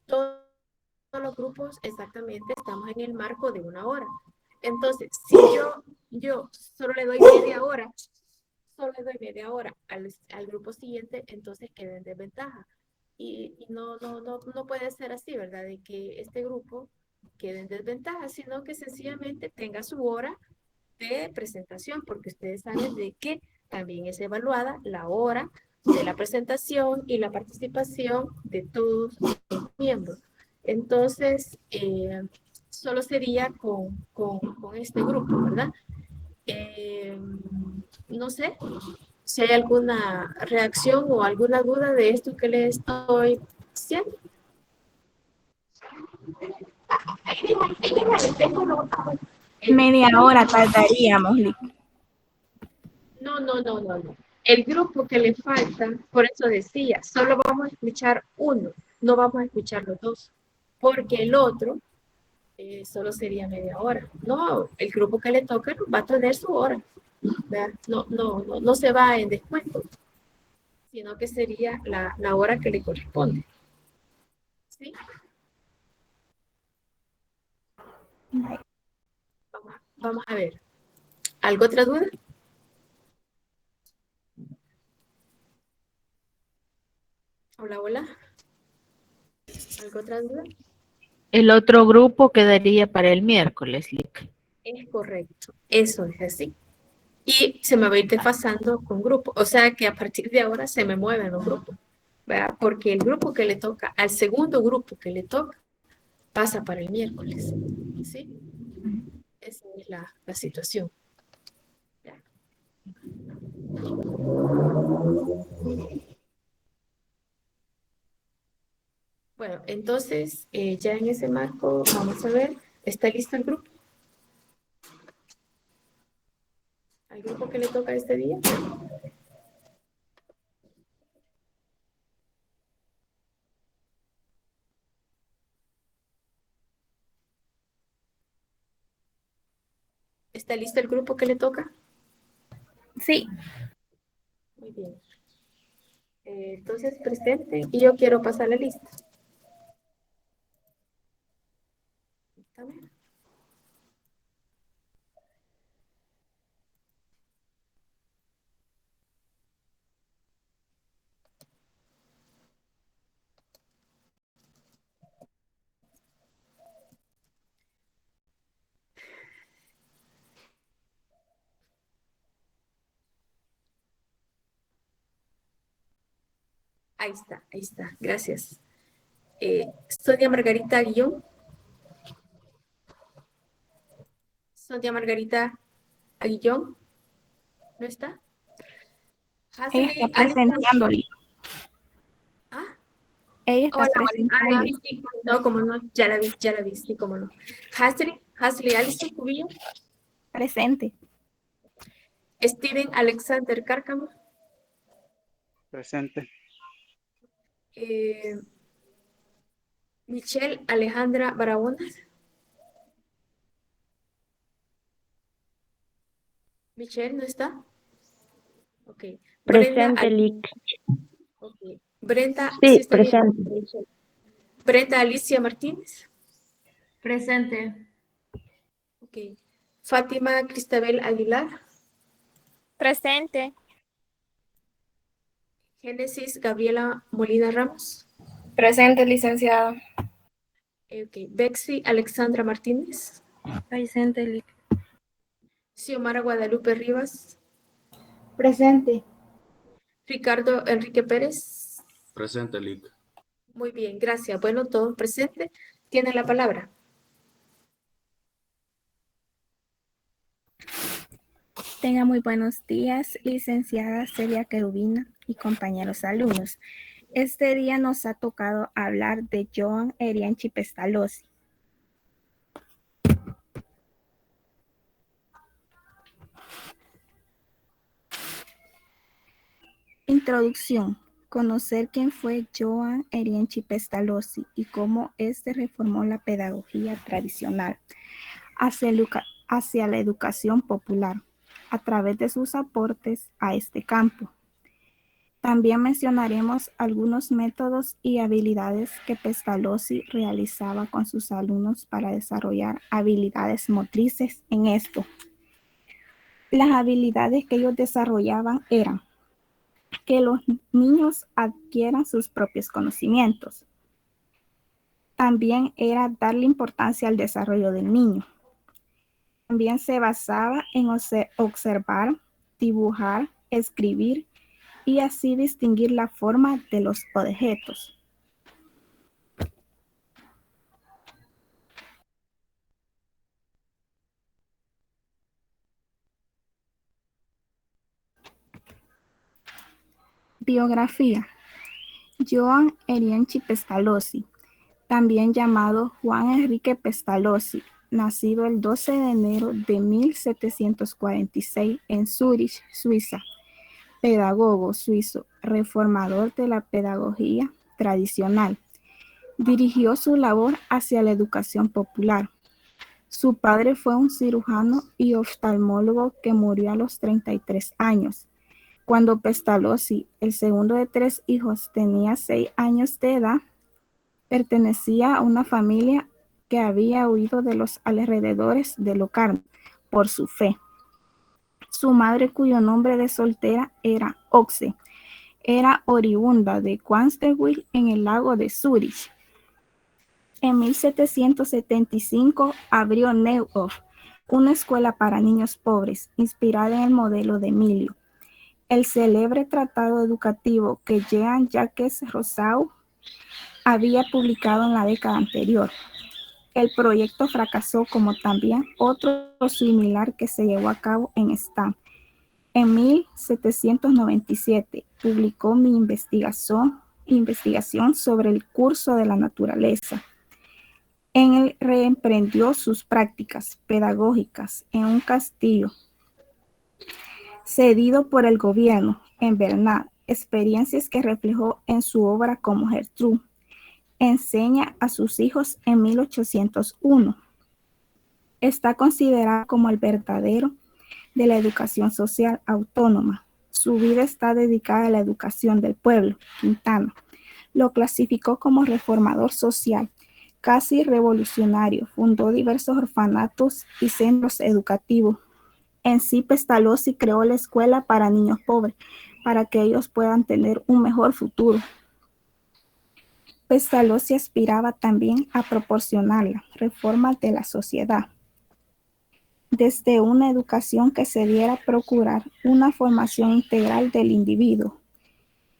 todos los grupos exactamente estamos en el marco de una hora. Entonces, si yo solo le doy media hora, al grupo siguiente, entonces queda en desventaja. Y no puede ser así, ¿verdad? De que este grupo quede en desventaja, sino que sencillamente tenga su hora de presentación, porque ustedes saben de que también es evaluada la hora de la presentación y la participación de todos los miembros. Entonces, solo sería con este grupo, ¿verdad? Eh, no sé si hay alguna reacción o alguna duda de esto que les estoy diciendo. Media hora tardaríamos, Lick. No. El grupo que le falta, por eso decía, solo vamos a escuchar uno, no vamos a escuchar los dos, porque el otro solo sería media hora. No, el grupo que le toca va a tener su hora. No se va en descuento, sino que sería la hora que le corresponde. ¿Sí? Vamos a ver. ¿Algo otra duda? Hola. ¿Algo otra duda? El otro grupo quedaría para el miércoles, Lick. Es correcto. Eso es así. Y se me va a ir desfasando con grupo. O sea que a partir de ahora se me mueven los grupos, ¿verdad? Porque el grupo que le toca, al segundo grupo que le toca, pasa para el miércoles. ¿Sí? Esa es la situación. ¿Ya? Bueno, entonces, ya en ese marco, vamos a ver, ¿está listo el grupo? ¿Al grupo que le toca este día? ¿Está listo el grupo que le toca? Sí. Muy bien. Entonces, presente y yo quiero pasar la lista. Ahí está. Gracias. Sonia Margarita Guillón. Sonia Margarita Aguillón. ¿No está? Ella está Hasley Alison. presenciando, Lick. Ah, Ella está hola. presentando. Sí, no, como no, ya la vi, sí, como no. Hasley Alison Cubillo. Presente. Steven Alexander Cárcamo. Presente. Michelle Alejandra Barahona. Michelle, ¿no está? Ok. Brenda, Presente, Lick. okay. Brenda, sí Sí, está bien. presente. Brenda Alicia Martínez. Presente. Ok. Fátima Cristabel Aguilar. Presente. Génesis Gabriela Molina Ramos. Presente, licenciada. Ok. Bexy Alexandra Martínez. Presente, Lick. Xiomara Guadalupe Rivas. Presente. Ricardo Enrique Pérez. Presente, Lick. Muy bien, gracias. Bueno, todos presentes. Tiene la palabra. Tenga muy buenos días, licenciada Celia Querubina y compañeros alumnos. Este día nos ha tocado hablar de Joan Erianchi Pestalozzi. Introducción. Conocer quién fue Joan Erianchi Pestalozzi y cómo éste reformó la pedagogía tradicional hacia la educación popular a través de sus aportes a este campo. También mencionaremos algunos métodos y habilidades que Pestalozzi realizaba con sus alumnos para desarrollar habilidades motrices en esto. Las habilidades que ellos desarrollaban eran que los niños adquieran sus propios conocimientos. También era darle importancia al desarrollo del niño. También se basaba en observar, dibujar, escribir y así distinguir la forma de los objetos. Biografía. Joan Erienchi Pestalozzi, también llamado Juan Enrique Pestalozzi, nacido el 12 de enero de 1746 en Zúrich, Suiza. Pedagogo suizo, reformador de la pedagogía tradicional. Dirigió su labor hacia la educación popular. Su padre fue un cirujano y oftalmólogo que murió a los 33 años. Cuando Pestalozzi, el segundo de 3 hijos, tenía 6 años de edad, pertenecía a una familia que había huido de los alrededores de Locarno por su fe. Su madre, cuyo nombre de soltera era Oxe, era oriunda de Quansterwick en el lago de Zúrich. En 1775 abrió Neuhof, una escuela para niños pobres, inspirada en el modelo de Emilio. El célebre tratado educativo que Jean-Jacques Rousseau había publicado en la década anterior. El proyecto fracasó, como también otro similar que se llevó a cabo en Stamm. En 1797 publicó mi investigación sobre el curso de la naturaleza. En él reemprendió sus prácticas pedagógicas en un castillo cedido por el gobierno en Bernat, experiencias que reflejó en su obra como Gertrude. Enseña a sus hijos en 1801. Está considerado como el verdadero de la educación social autónoma. Su vida está dedicada a la educación del pueblo. Quintana lo clasificó como reformador social, casi revolucionario. Fundó diversos orfanatos y centros educativos. En sí, Pestalozzi creó la escuela para niños pobres, para que ellos puedan tener un mejor futuro. Pestalozzi aspiraba también a proporcionar la reforma de la sociedad, desde una educación que se diera a procurar una formación integral del individuo,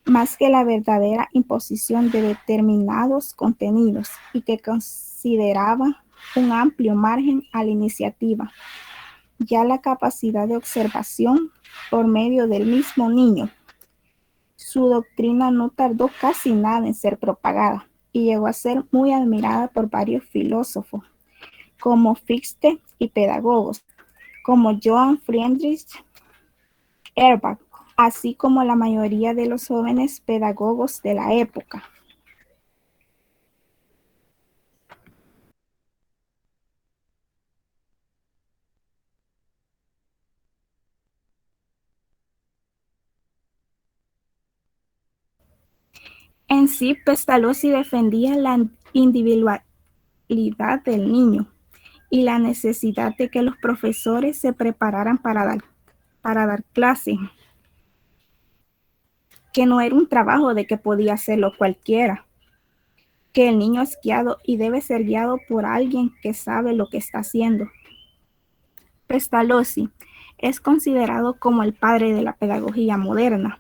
más que la verdadera imposición de determinados contenidos, y que consideraba un amplio margen a la iniciativa, ya la capacidad de observación por medio del mismo niño. Su doctrina no tardó casi nada en ser propagada y llegó a ser muy admirada por varios filósofos, como Fichte, y pedagogos, como Johann Friedrich Herbach, así como la mayoría de los jóvenes pedagogos de la época. En sí, Pestalozzi defendía la individualidad del niño y la necesidad de que los profesores se prepararan para dar clase, que no era un trabajo de que podía hacerlo cualquiera, que el niño es guiado y debe ser guiado por alguien que sabe lo que está haciendo. Pestalozzi es considerado como el padre de la pedagogía moderna.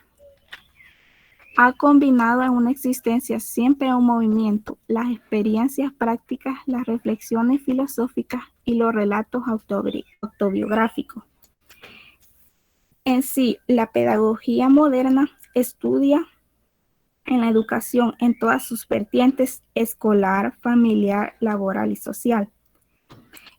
Ha combinado en una existencia siempre un movimiento, las experiencias prácticas, las reflexiones filosóficas y los relatos autobiográficos. En sí, la pedagogía moderna estudia en la educación en todas sus vertientes: escolar, familiar, laboral y social.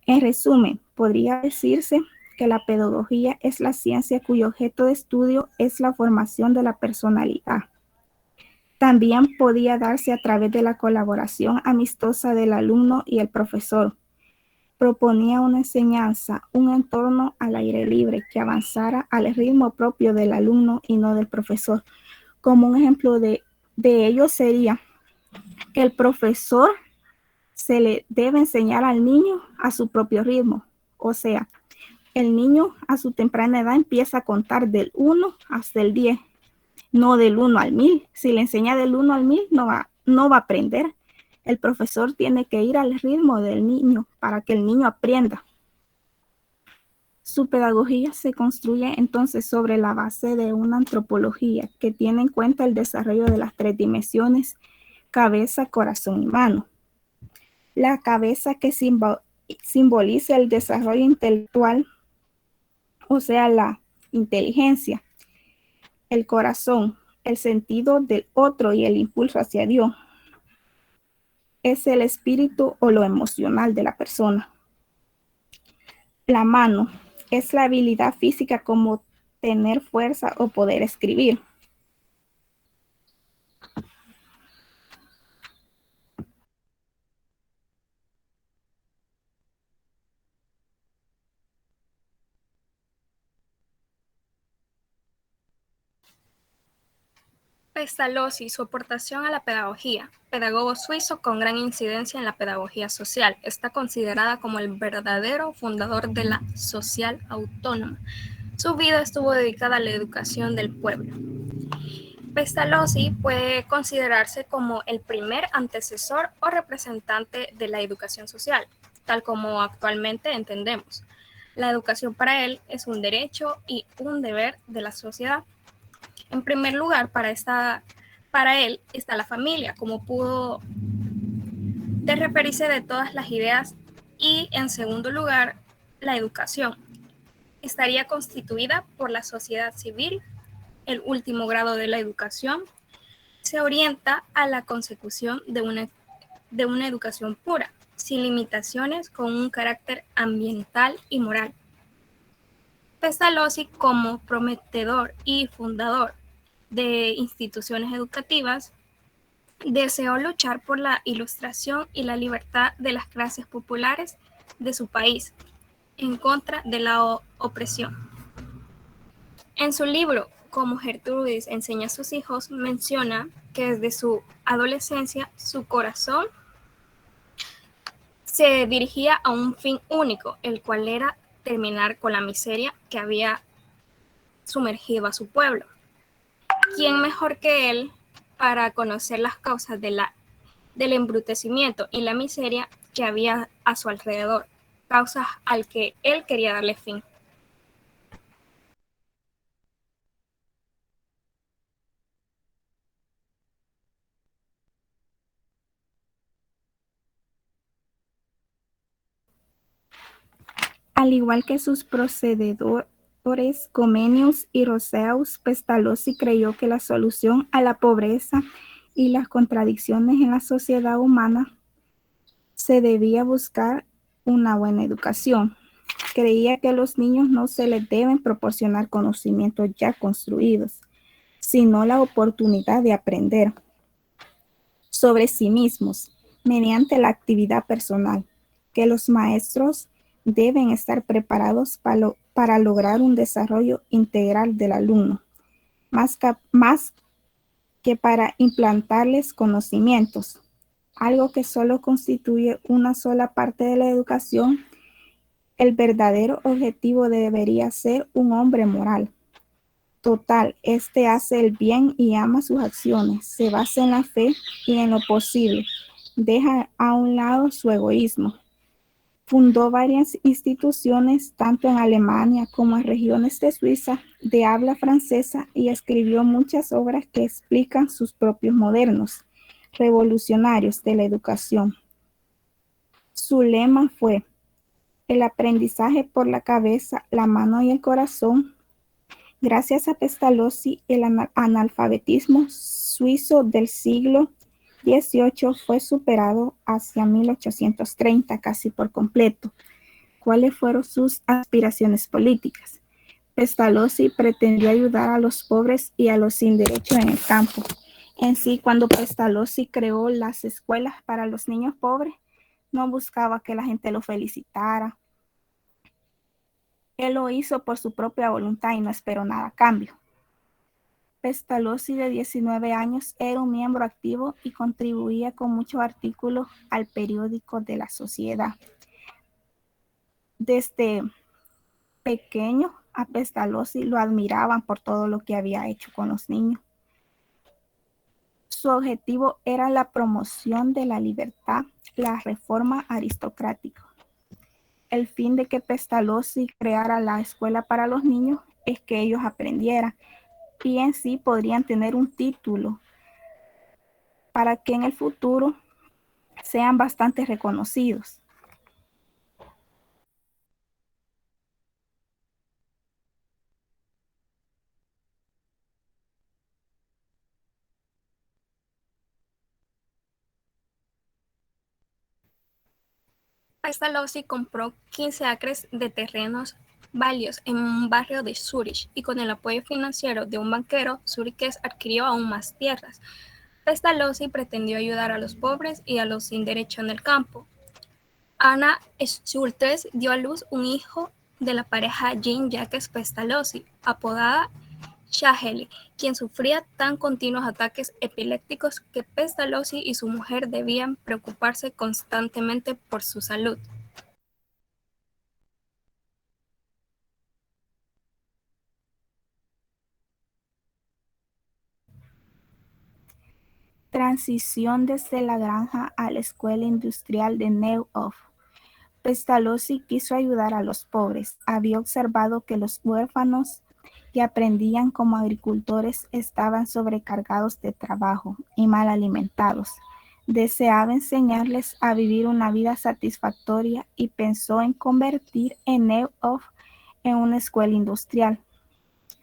En resumen, podría decirse que la pedagogía es la ciencia cuyo objeto de estudio es la formación de la personalidad. También podía darse a través de la colaboración amistosa del alumno y el profesor. Proponía una enseñanza, un entorno al aire libre que avanzara al ritmo propio del alumno y no del profesor, Como un ejemplo de ello sería que el profesor se le debe enseñar al niño a su propio ritmo. O sea, el niño a su temprana edad empieza a contar del 1 hasta el 10, no del 1 al 1000. Si le enseña del 1 al 1000, no va a aprender. El profesor tiene que ir al ritmo del niño para que el niño aprenda. Su pedagogía se construye entonces sobre la base de una antropología que tiene en cuenta el desarrollo de las 3 dimensiones: cabeza, corazón y mano. La cabeza, que simboliza el desarrollo intelectual, o sea, la inteligencia. El corazón, el sentido del otro y el impulso hacia Dios. Es el espíritu o lo emocional de la persona. La mano es la habilidad física, como tener fuerza o poder escribir. Pestalozzi, su aportación a la pedagogía. Pedagogo suizo con gran incidencia en la pedagogía social. Está considerada como el verdadero fundador de la social autónoma. Su vida estuvo dedicada a la educación del pueblo. Pestalozzi puede considerarse como el primer antecesor o representante de la educación social, tal como actualmente entendemos. La educación para él es un derecho y un deber de la sociedad. En primer lugar, para él está la familia, como pudo de referirse de todas las ideas, y en segundo lugar, la educación. Estaría constituida por la sociedad civil. El último grado de la educación se orienta a la consecución de una educación pura, sin limitaciones, con un carácter ambiental y moral. Pestalozzi, como prometedor y fundador de instituciones educativas, deseó luchar por la ilustración y la libertad de las clases populares de su país, en contra de la opresión. En su libro Cómo Gertrudis enseña a sus hijos, menciona que desde su adolescencia su corazón se dirigía a un fin único, el cual era terminar con la miseria que había sumergido a su pueblo. ¿Quién mejor que él para conocer las causas del embrutecimiento y la miseria que había a su alrededor, causas al que él quería darle fin? Al igual que sus procededores Comenius y Roseus, Pestalozzi creyó que la solución a la pobreza y las contradicciones en la sociedad humana se debía buscar una buena educación. Creía que a los niños no se les deben proporcionar conocimientos ya construidos, sino la oportunidad de aprender sobre sí mismos mediante la actividad personal, que los maestros deben estar preparados para lograr un desarrollo integral del alumno, más que para implantarles conocimientos, algo que solo constituye una sola parte de la educación. El verdadero objetivo debería ser un hombre moral. Total, este hace el bien y ama sus acciones, se basa en la fe y en lo posible, deja a un lado su egoísmo. Fundó varias instituciones, tanto en Alemania como en regiones de Suiza de habla francesa, y escribió muchas obras que explican sus propios modernos, revolucionarios de la educación. Su lema fue: el aprendizaje por la cabeza, la mano y el corazón. Gracias a Pestalozzi, el analfabetismo suizo del siglo XVIII fue superado hacia 1830 casi por completo. ¿Cuáles fueron sus aspiraciones políticas? Pestalozzi pretendió ayudar a los pobres y a los sin derecho en el campo. En sí, cuando Pestalozzi creó las escuelas para los niños pobres, no buscaba que la gente lo felicitara. Él lo hizo por su propia voluntad y no esperó nada a cambio. Pestalozzi, de 19 años, era un miembro activo y contribuía con muchos artículos al periódico de la sociedad. Desde pequeño, a Pestalozzi lo admiraban por todo lo que había hecho con los niños. Su objetivo era la promoción de la libertad, la reforma aristocrática. El fin de que Pestalozzi creara la escuela para los niños es que ellos aprendieran y en sí podrían tener un título para que en el futuro sean bastante reconocidos. Pestalozzi compró 15 acres de terrenos baldíos en un barrio de Zúrich y con el apoyo financiero de un banquero, Zúrich adquirió aún más tierras. Pestalozzi pretendió ayudar a los pobres y a los sin derecho en el campo. Anna Schultes dio a luz un hijo de la pareja Jean-Jacques Pestalozzi, apodada Shaheli, quien sufría tan continuos ataques epilépticos que Pestalozzi y su mujer debían preocuparse constantemente por su salud. Transición desde la granja a la escuela industrial de Neuhof. Pestalozzi quiso ayudar a los pobres. Había observado que los huérfanos que aprendían como agricultores estaban sobrecargados de trabajo y mal alimentados. Deseaba enseñarles a vivir una vida satisfactoria y pensó en convertir en Neuhof en una escuela industrial.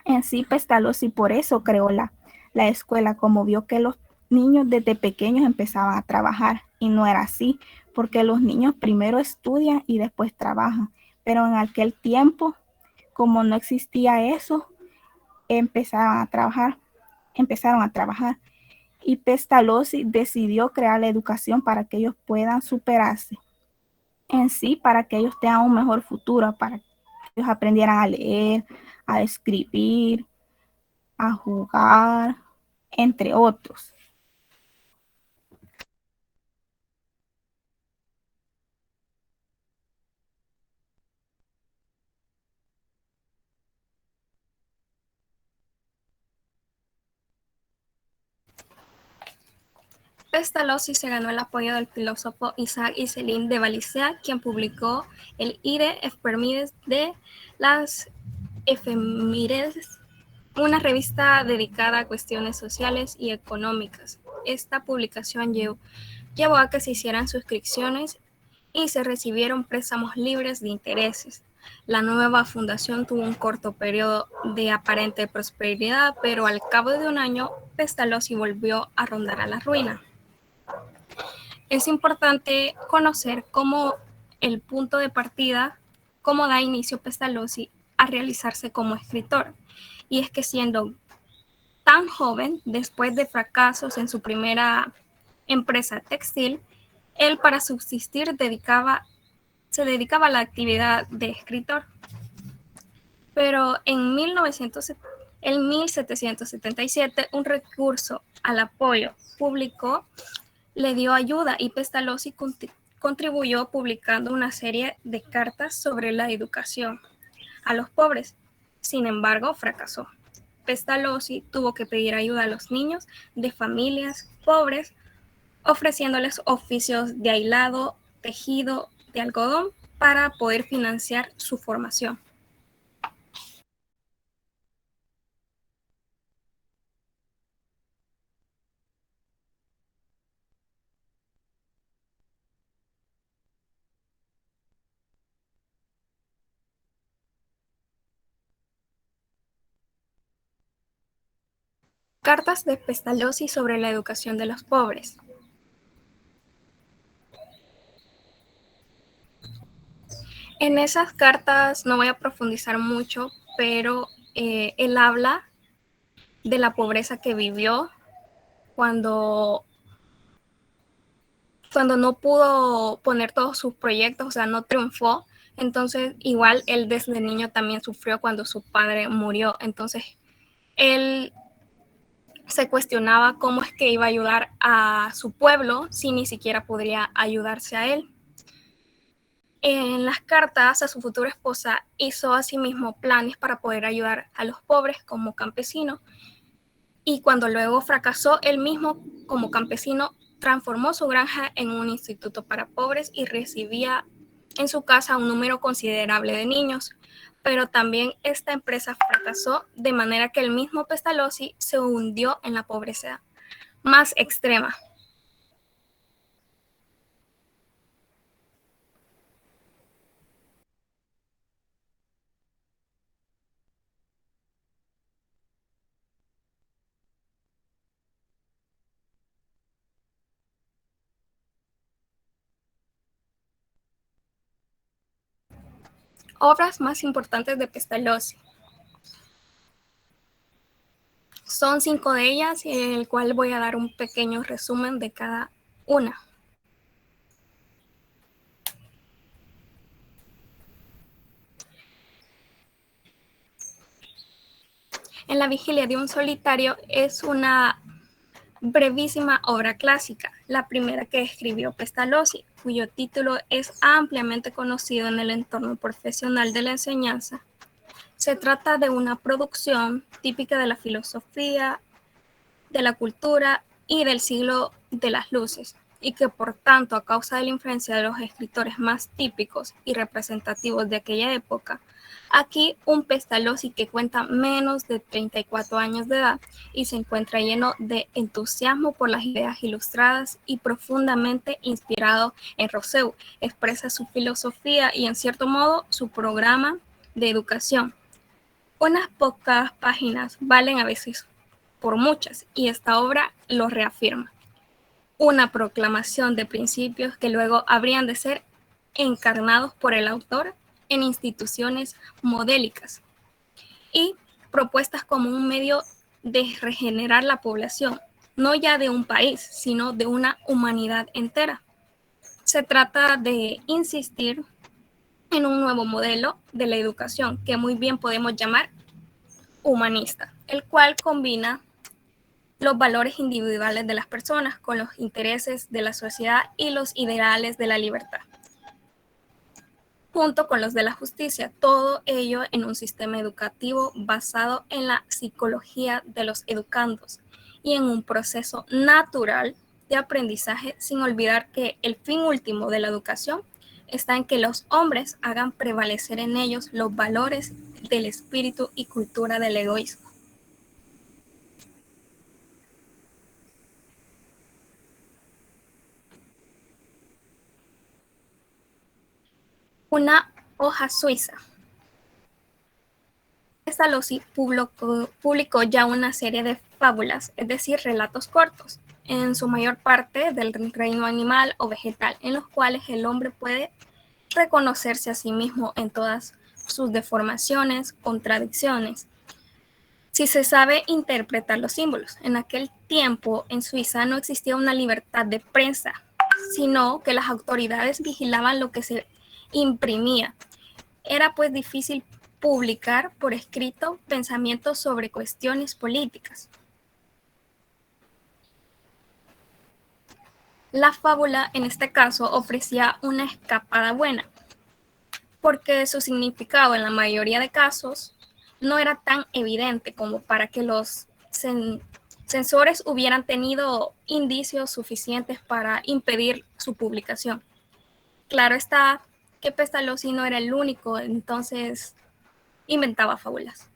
En sí, Pestalozzi por eso creó la escuela, como vio que los niños desde pequeños empezaban a trabajar, y no era así, porque los niños primero estudian y después trabajan, pero en aquel tiempo, como no existía eso, empezaron a trabajar, y Pestalozzi decidió crear la educación para que ellos puedan superarse en sí, para que ellos tengan un mejor futuro, para que ellos aprendieran a leer, a escribir, a jugar, entre otros. Pestalozzi se ganó el apoyo del filósofo Isaac Iselin de Valencia, quien publicó el Ide Efemérides de las Efemérides, una revista dedicada a cuestiones sociales y económicas. Esta publicación llevó a que se hicieran suscripciones y se recibieron préstamos libres de intereses. La nueva fundación tuvo un corto periodo de aparente prosperidad, pero al cabo de un año, Pestalozzi volvió a rondar a la ruina. Es importante conocer cómo el punto de partida, cómo da inicio Pestalozzi a realizarse como escritor. Y es que siendo tan joven, después de fracasos en su primera empresa textil, él para subsistir se dedicaba a la actividad de escritor. Pero en 1777, un recurso al apoyo público le dio ayuda y Pestalozzi contribuyó publicando una serie de cartas sobre la educación a los pobres. Sin embargo, fracasó. Pestalozzi tuvo que pedir ayuda a los niños de familias pobres, ofreciéndoles oficios de hilado, tejido, de algodón para poder financiar su formación. Cartas de Pestalozzi sobre la educación de los pobres. En esas cartas no voy a profundizar mucho, pero él habla de la pobreza que vivió cuando no pudo poner todos sus proyectos, o sea, no triunfó. Entonces, igual él desde niño también sufrió cuando su padre murió. Entonces, él se cuestionaba cómo es que iba a ayudar a su pueblo si ni siquiera podría ayudarse a él. En las cartas a su futura esposa hizo asimismo planes para poder ayudar a los pobres como campesino, y cuando luego fracasó él mismo como campesino, transformó su granja en un instituto para pobres y recibía en su casa un número considerable de niños. Pero también esta empresa fracasó, de manera que el mismo Pestalozzi se hundió en la pobreza más extrema. Obras más importantes de Pestalozzi. Son 5 de ellas, el cual voy a dar un pequeño resumen de cada una. En la vigilia de un solitario es una brevísima obra clásica, la primera que escribió Pestalozzi, cuyo título es ampliamente conocido en el entorno profesional de la enseñanza. Se trata de una producción típica de la filosofía, de la cultura y del siglo de las luces, y que por tanto, a causa de la influencia de los escritores más típicos y representativos de aquella época, aquí un Pestalozzi que cuenta menos de 34 años de edad y se encuentra lleno de entusiasmo por las ideas ilustradas y profundamente inspirado en Rousseau, expresa su filosofía y en cierto modo su programa de educación. Unas pocas páginas valen a veces por muchas, y esta obra lo reafirma. Una proclamación de principios que luego habrían de ser encarnados por el autor en instituciones modélicas y propuestas como un medio de regenerar la población, no ya de un país, sino de una humanidad entera. Se trata de insistir en un nuevo modelo de la educación que muy bien podemos llamar humanista, el cual combina los valores individuales de las personas con los intereses de la sociedad y los ideales de la libertad, junto con los de la justicia, todo ello en un sistema educativo basado en la psicología de los educandos y en un proceso natural de aprendizaje, sin olvidar que el fin último de la educación está en que los hombres hagan prevalecer en ellos los valores del espíritu y cultura del egoísmo. Una hoja suiza. Pestalozzi publicó ya una serie de fábulas, es decir, relatos cortos, en su mayor parte del reino animal o vegetal, en los cuales el hombre puede reconocerse a sí mismo en todas sus deformaciones, contradicciones, si se sabe interpretar los símbolos. En aquel tiempo en Suiza no existía una libertad de prensa, sino que las autoridades vigilaban lo que se imprimía. Era pues difícil publicar por escrito pensamientos sobre cuestiones políticas. La fábula en este caso ofrecía una escapada buena, porque su significado en la mayoría de casos no era tan evidente como para que los censores hubieran tenido indicios suficientes para impedir su publicación. Claro está que Pestalozzi no era el único, entonces inventaba fábulas.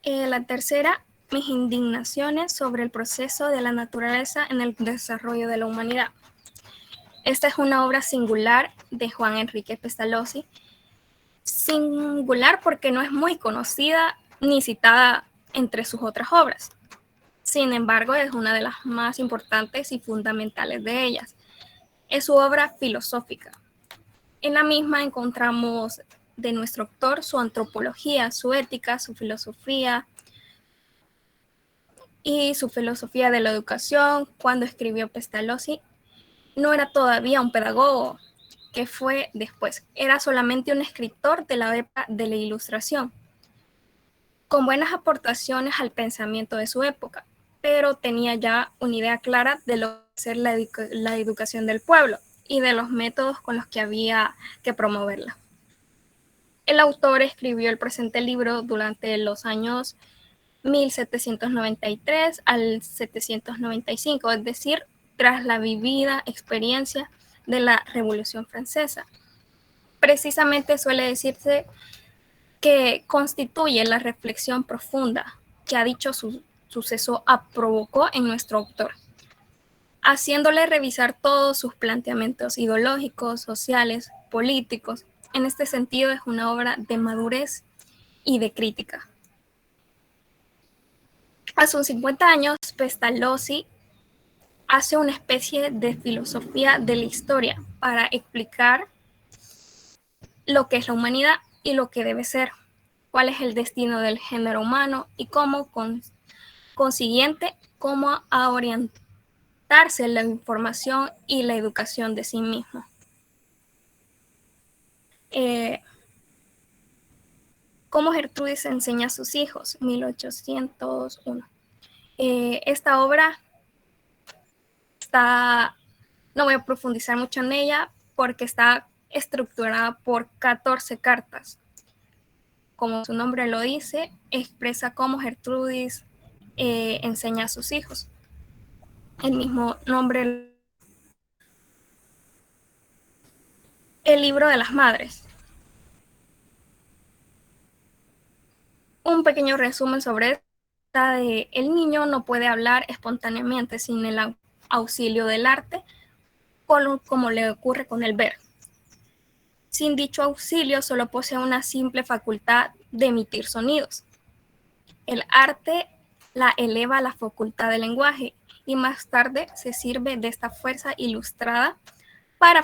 La tercera, mis indignaciones sobre el proceso de la naturaleza en el desarrollo de la humanidad. Esta es una obra singular de Juan Enrique Pestalozzi, singular porque no es muy conocida ni citada entre sus otras obras. Sin embargo, es una de las más importantes y fundamentales de ellas. Es su obra filosófica. En la misma encontramos de nuestro autor su antropología, su ética, su filosofía y su filosofía de la educación. Cuando escribió Pestalozzi, no era todavía un pedagogo que fue después. Era solamente un escritor de la época de la Ilustración, con buenas aportaciones al pensamiento de su época, pero tenía ya una idea clara de lo que ser la educación del pueblo y de los métodos con los que había que promoverla. El autor escribió el presente libro durante los años 1793 al 795, es decir, tras la vivida experiencia de la Revolución Francesa. Precisamente suele decirse que constituye la reflexión profunda que a dicho suceso provocó en nuestro autor, haciéndole revisar todos sus planteamientos ideológicos, sociales, políticos. En este sentido es una obra de madurez y de crítica. A sus 50 años, Pestalozzi hace una especie de filosofía de la historia para explicar lo que es la humanidad y lo que debe ser, cuál es el destino del género humano y cómo, consiguiente, cómo a orientarse la información y la educación de sí mismo. Cómo Gertrudis enseña a sus hijos, 1801. Esta obra no voy a profundizar mucho en ella porque está estructurada por 14 cartas. Como su nombre lo dice, expresa cómo Gertrudis enseña a sus hijos. El mismo nombre, el libro de las madres. Un pequeño resumen sobre esta de el niño no puede hablar espontáneamente sin el auxilio del arte, como le ocurre con el ver. Sin dicho auxilio, solo posee una simple facultad de emitir sonidos. El arte la eleva a la facultad del lenguaje y más tarde se sirve de esta fuerza ilustrada para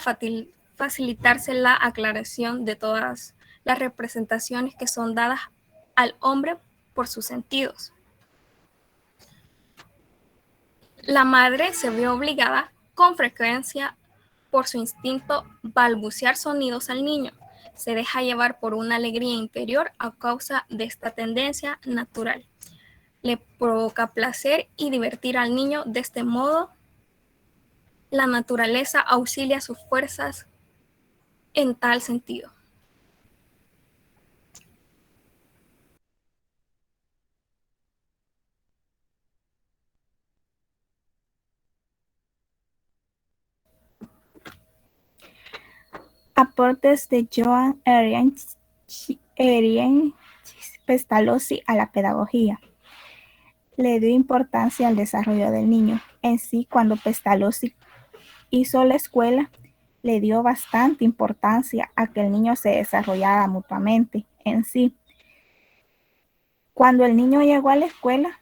facilitarse la aclaración de todas las representaciones que son dadas al hombre por sus sentidos. La madre se ve obligada con frecuencia por su instinto balbucear sonidos al niño. Se deja llevar por una alegría interior a causa de esta tendencia natural. Le provoca placer y divertir al niño. De este modo, la naturaleza auxilia sus fuerzas en tal sentido. Aportes de Joan Henriques Pestalozzi a la pedagogía. Le dio importancia al desarrollo del niño. En sí, cuando Pestalozzi hizo la escuela, le dio bastante importancia a que el niño se desarrollara mutuamente en sí. Cuando el niño llegó a la escuela,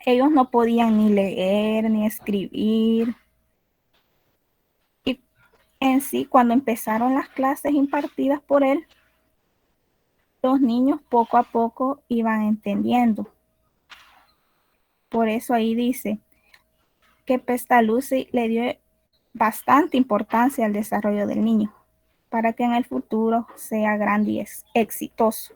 ellos no podían ni leer ni escribir. Y en sí, cuando empezaron las clases impartidas por él, los niños poco a poco iban entendiendo. Por eso ahí dice que Pestalozzi le dio bastante importancia al desarrollo del niño para que en el futuro sea grande y exitoso.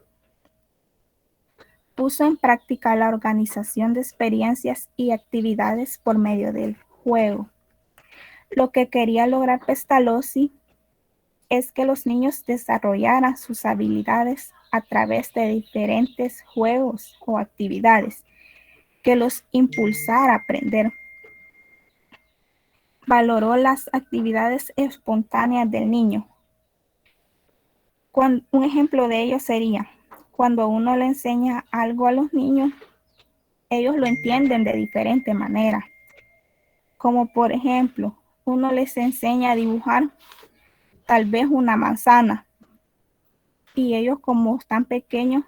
Puso en práctica la organización de experiencias y actividades por medio del juego. Lo que quería lograr Pestalozzi es que los niños desarrollaran sus habilidades a través de diferentes juegos o actividades que los impulsara a aprender. Valoró las actividades espontáneas del niño. Un ejemplo de ello sería cuando uno le enseña algo a los niños, ellos lo entienden de diferente manera. Como por ejemplo, uno les enseña a dibujar tal vez una manzana y ellos como están pequeños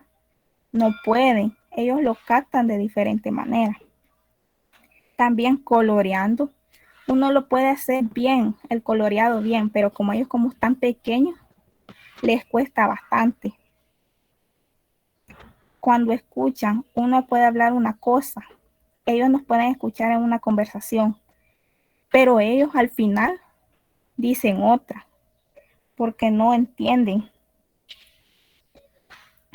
no pueden, ellos lo captan de diferente manera. También coloreando, uno lo puede hacer bien, el coloreado bien, pero como ellos como están pequeños, les cuesta bastante. Cuando escuchan, uno puede hablar una cosa, ellos nos pueden escuchar en una conversación, pero ellos al final dicen otra. porque no entienden,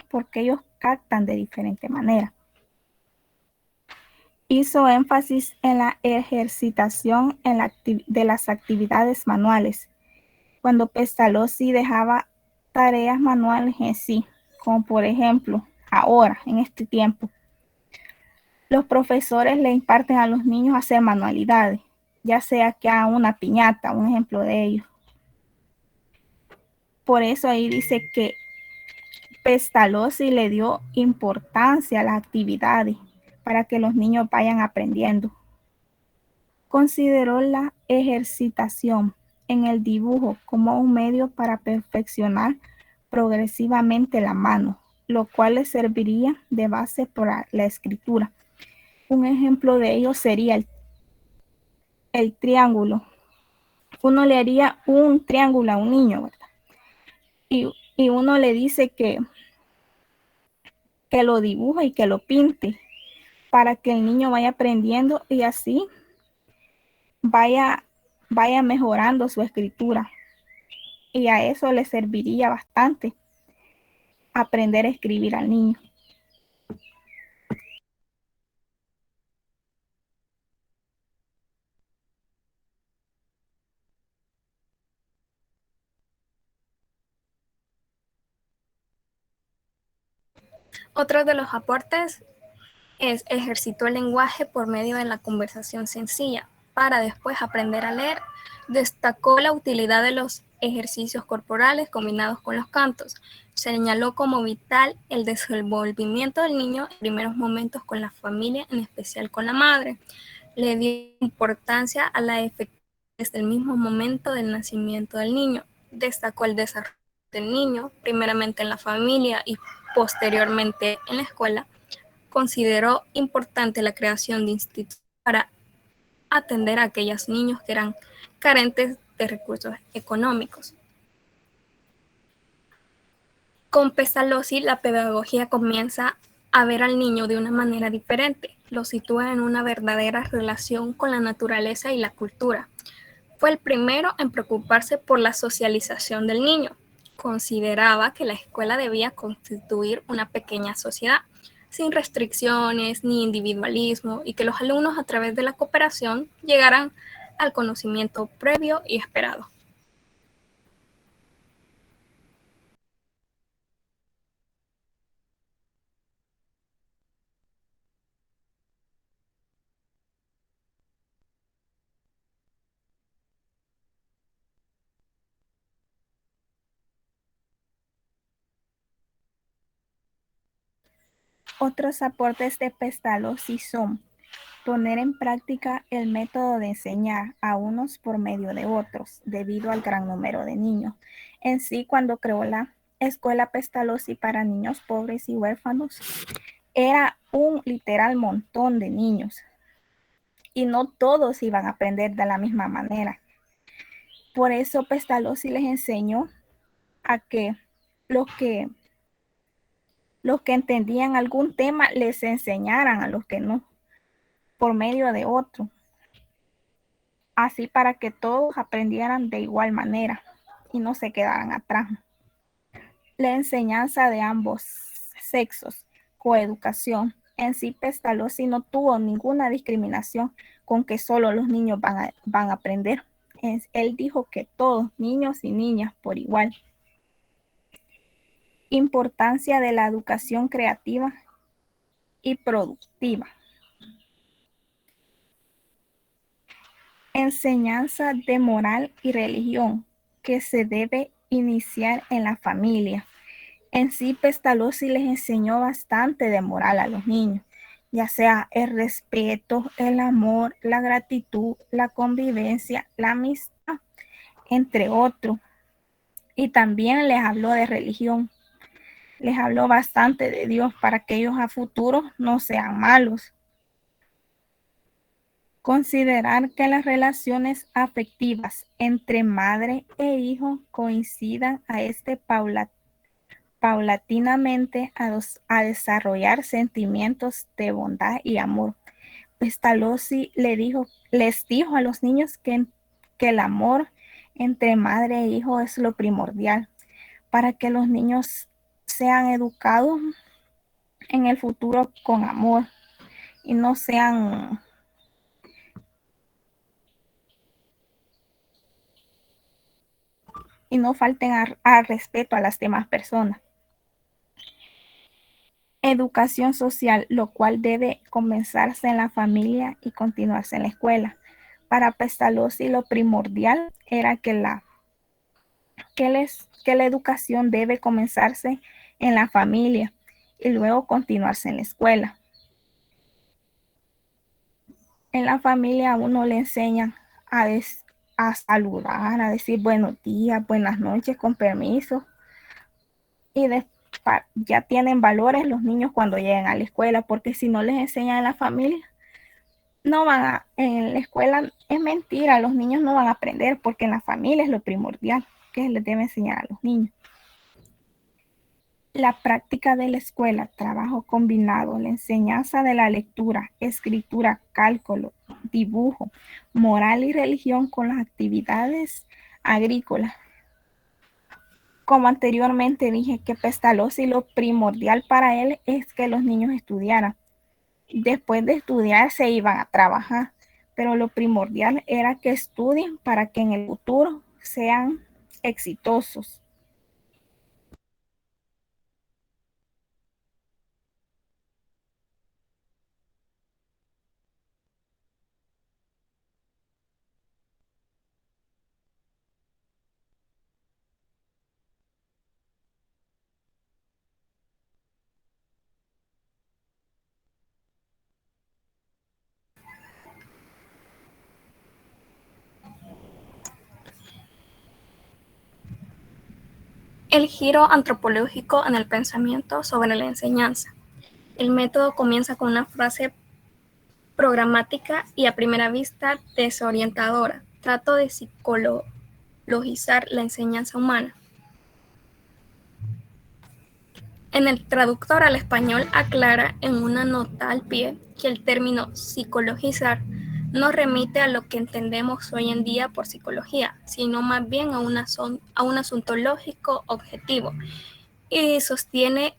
porque ellos captan de diferente manera. Hizo énfasis en la ejercitación de las actividades manuales, cuando Pestalozzi dejaba tareas manuales en sí, como por ejemplo, ahora, en este tiempo, los profesores le imparten a los niños a hacer manualidades, ya sea que hagan una piñata, un ejemplo de ello. Por eso ahí dice que Pestalozzi le dio importancia a las actividades para que los niños vayan aprendiendo. Consideró la ejercitación en el dibujo como un medio para perfeccionar progresivamente la mano, lo cual le serviría de base para la escritura. Un ejemplo de ello sería el triángulo. Uno le haría un triángulo a un niño, ¿verdad? Y uno le dice que lo dibuje y que lo pinte para que el niño vaya aprendiendo y así vaya mejorando su escritura. Y a eso le serviría bastante aprender a escribir al niño. Otro de los aportes es ejercitó el lenguaje por medio de la conversación sencilla para después aprender a leer. Destacó la utilidad de los ejercicios corporales combinados con los cantos. Señaló como vital el desenvolvimiento del niño en primeros momentos con la familia, en especial con la madre. Le dio importancia a la efectividad desde el mismo momento del nacimiento del niño. Destacó el desarrollo del niño, primeramente en la familia y posteriormente en la escuela. Consideró importante la creación de institutos para atender a aquellos niños que eran carentes de recursos económicos. Con Pestalozzi, la pedagogía comienza a ver al niño de una manera diferente, lo sitúa en una verdadera relación con la naturaleza y la cultura. Fue el primero en preocuparse por la socialización del niño. Consideraba que la escuela debía constituir una pequeña sociedad, sin restricciones ni individualismo, y que los alumnos a través de la cooperación llegaran al conocimiento previo y esperado. Otros aportes de Pestalozzi son poner en práctica el método de enseñar a unos por medio de otros, debido al gran número de niños. En sí, cuando creó la escuela Pestalozzi para niños pobres y huérfanos, era un literal montón de niños y no todos iban a aprender de la misma manera. Por eso Pestalozzi les enseñó a que los que entendían algún tema les enseñaran a los que no, por medio de otro, así para que todos aprendieran de igual manera y no se quedaran atrás. La enseñanza de ambos sexos, coeducación. En sí, Pestalozzi no tuvo ninguna discriminación con que solo los niños van a aprender. Él dijo que todos, niños y niñas, por igual. Importancia de la educación creativa y productiva. Enseñanza de moral y religión que se debe iniciar en la familia. En sí, Pestalozzi les enseñó bastante de moral a los niños, ya sea el respeto, el amor, la gratitud, la convivencia, la amistad, entre otros. Y también les habló de religión. Les habló bastante de Dios para que ellos a futuro no sean malos. Considerar que las relaciones afectivas entre madre e hijo coincidan a paulatinamente a desarrollar sentimientos de bondad y amor. Pestalozzi les dijo a los niños que el amor entre madre e hijo es lo primordial para que los niños sean educados en el futuro con amor y no sean y no falten al respeto a las demás personas. Educación social, lo cual debe comenzarse en la familia y continuarse en la escuela. Para Pestalozzi lo primordial era que la educación debe comenzarse en la familia y luego continuarse en la escuela. En la familia a uno le enseñan a saludar, a decir buenos días, buenas noches, con permiso. Y ya tienen valores los niños cuando llegan a la escuela, porque si no les enseñan en la familia, no van en la escuela es mentira, los niños no van a aprender, porque en la familia es lo primordial que les debe enseñar a los niños. La práctica de la escuela, trabajo combinado, la enseñanza de la lectura, escritura, cálculo, dibujo, moral y religión con las actividades agrícolas. Como anteriormente dije que Pestalozzi lo primordial para él es que los niños estudiaran. Después de estudiar se iban a trabajar, pero lo primordial era que estudien para que en el futuro sean exitosos. El giro antropológico en el pensamiento sobre la enseñanza. El método comienza con una frase programática y a primera vista desorientadora. Trato de psicologizar la enseñanza humana. En el traductor al español aclara en una nota al pie que el término psicologizar no remite a lo que entendemos hoy en día por psicología, sino más bien a un asunto lógico objetivo. Y sostiene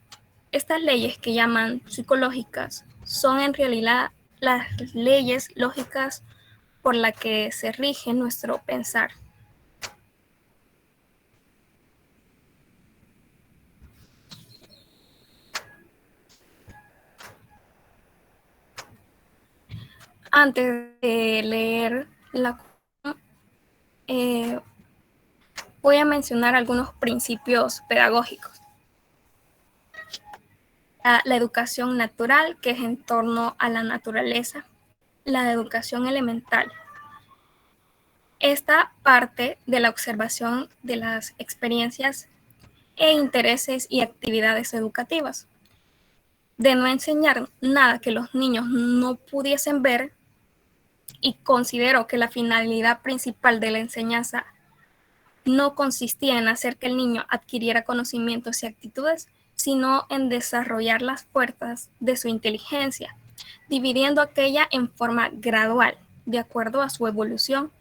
estas leyes que llaman psicológicas son en realidad las leyes lógicas por las que se rige nuestro pensar. Antes de leer voy a mencionar algunos principios pedagógicos. La educación natural, que es en torno a la naturaleza. La educación elemental. Esta parte de la observación de las experiencias e intereses y actividades educativas. De no enseñar nada que los niños no pudiesen ver, y considero que la finalidad principal de la enseñanza no consistía en hacer que el niño adquiriera conocimientos y actitudes, sino en desarrollar las fuerzas de su inteligencia, dividiendo aquella en forma gradual, de acuerdo a su evolución,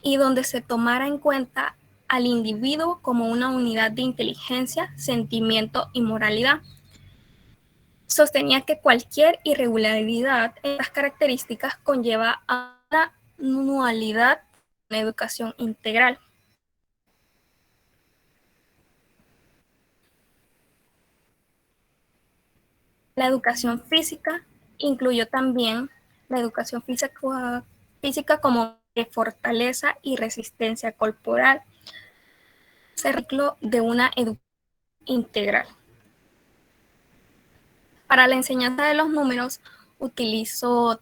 y donde se tomara en cuenta al individuo como una unidad de inteligencia, sentimiento y moralidad. Sostenía que cualquier irregularidad en las características conlleva a la nulidad de una educación integral. La educación física incluyó también la educación física como de fortaleza y resistencia corporal, ciclo de una educación integral. Para la enseñanza de los números utilizó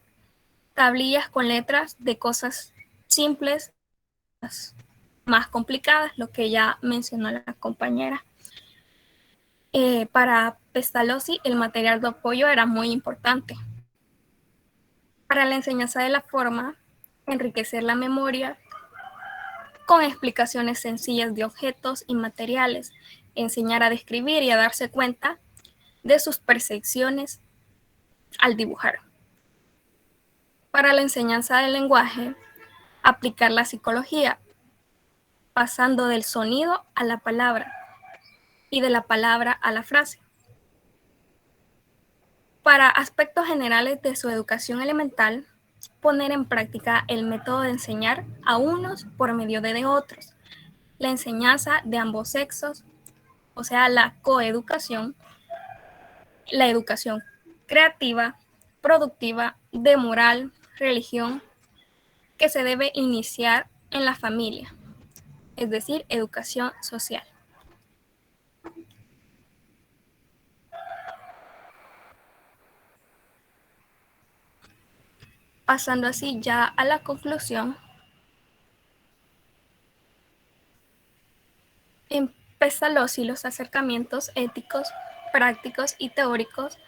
tablillas con letras de cosas simples, más complicadas, lo que ya mencionó la compañera. Para Pestalozzi el material de apoyo era muy importante. Para la enseñanza de la forma, enriquecer la memoria con explicaciones sencillas de objetos y materiales, enseñar a describir y a darse cuenta de sus percepciones al dibujar. Para la enseñanza del lenguaje, aplicar la psicología pasando del sonido a la palabra y de la palabra a la frase. Para aspectos generales de su educación elemental, poner en práctica el método de enseñar a unos por medio de otros, la enseñanza de ambos sexos, o sea, la coeducación, la educación creativa, productiva, de moral, religión, que se debe iniciar en la familia, es decir, educación social. Pasando así ya a la conclusión, en Pestalozzi los acercamientos éticos, prácticos y teóricos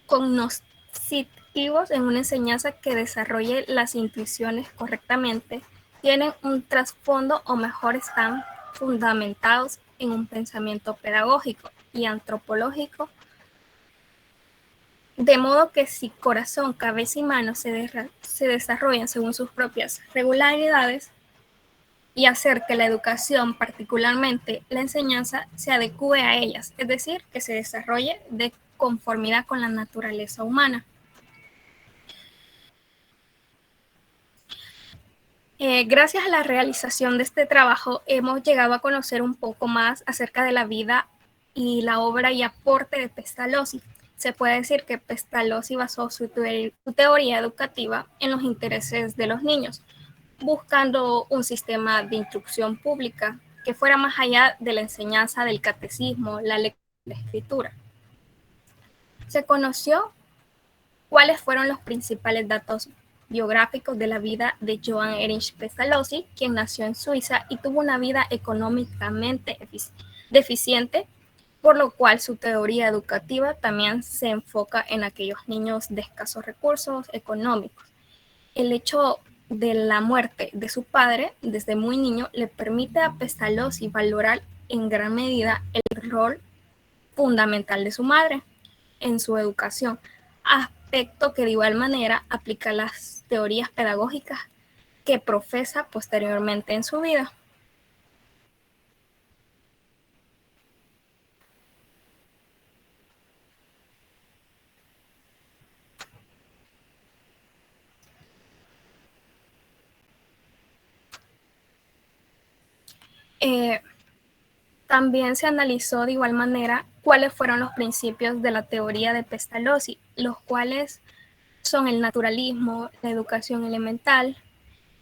cognoscitivos en una enseñanza que desarrolle las intuiciones correctamente tienen un trasfondo o mejor están fundamentados en un pensamiento pedagógico y antropológico, de modo que si corazón, cabeza y mano se desarrollan según sus propias regularidades y hacer que la educación, particularmente la enseñanza, se adecue a ellas, es decir, que se desarrolle de conformidad con la naturaleza humana. Gracias a la realización de este trabajo hemos llegado a conocer un poco más acerca de la vida y la obra y aporte de Pestalozzi. Se puede decir que Pestalozzi basó su teoría educativa en los intereses de los niños, buscando un sistema de instrucción pública que fuera más allá de la enseñanza del catecismo, la lectura y la escritura. Se conoció cuáles fueron los principales datos biográficos de la vida de Johann Erich Pestalozzi, quien nació en Suiza y tuvo una vida económicamente deficiente, por lo cual su teoría educativa también se enfoca en aquellos niños de escasos recursos económicos. El hecho de la muerte de su padre desde muy niño le permite a Pestalozzi valorar en gran medida el rol fundamental de su madre en su educación, aspecto que de igual manera aplica las teorías pedagógicas que profesa posteriormente en su vida. También se analizó de igual manera cuáles fueron los principios de la teoría de Pestalozzi, los cuales son el naturalismo, la educación elemental,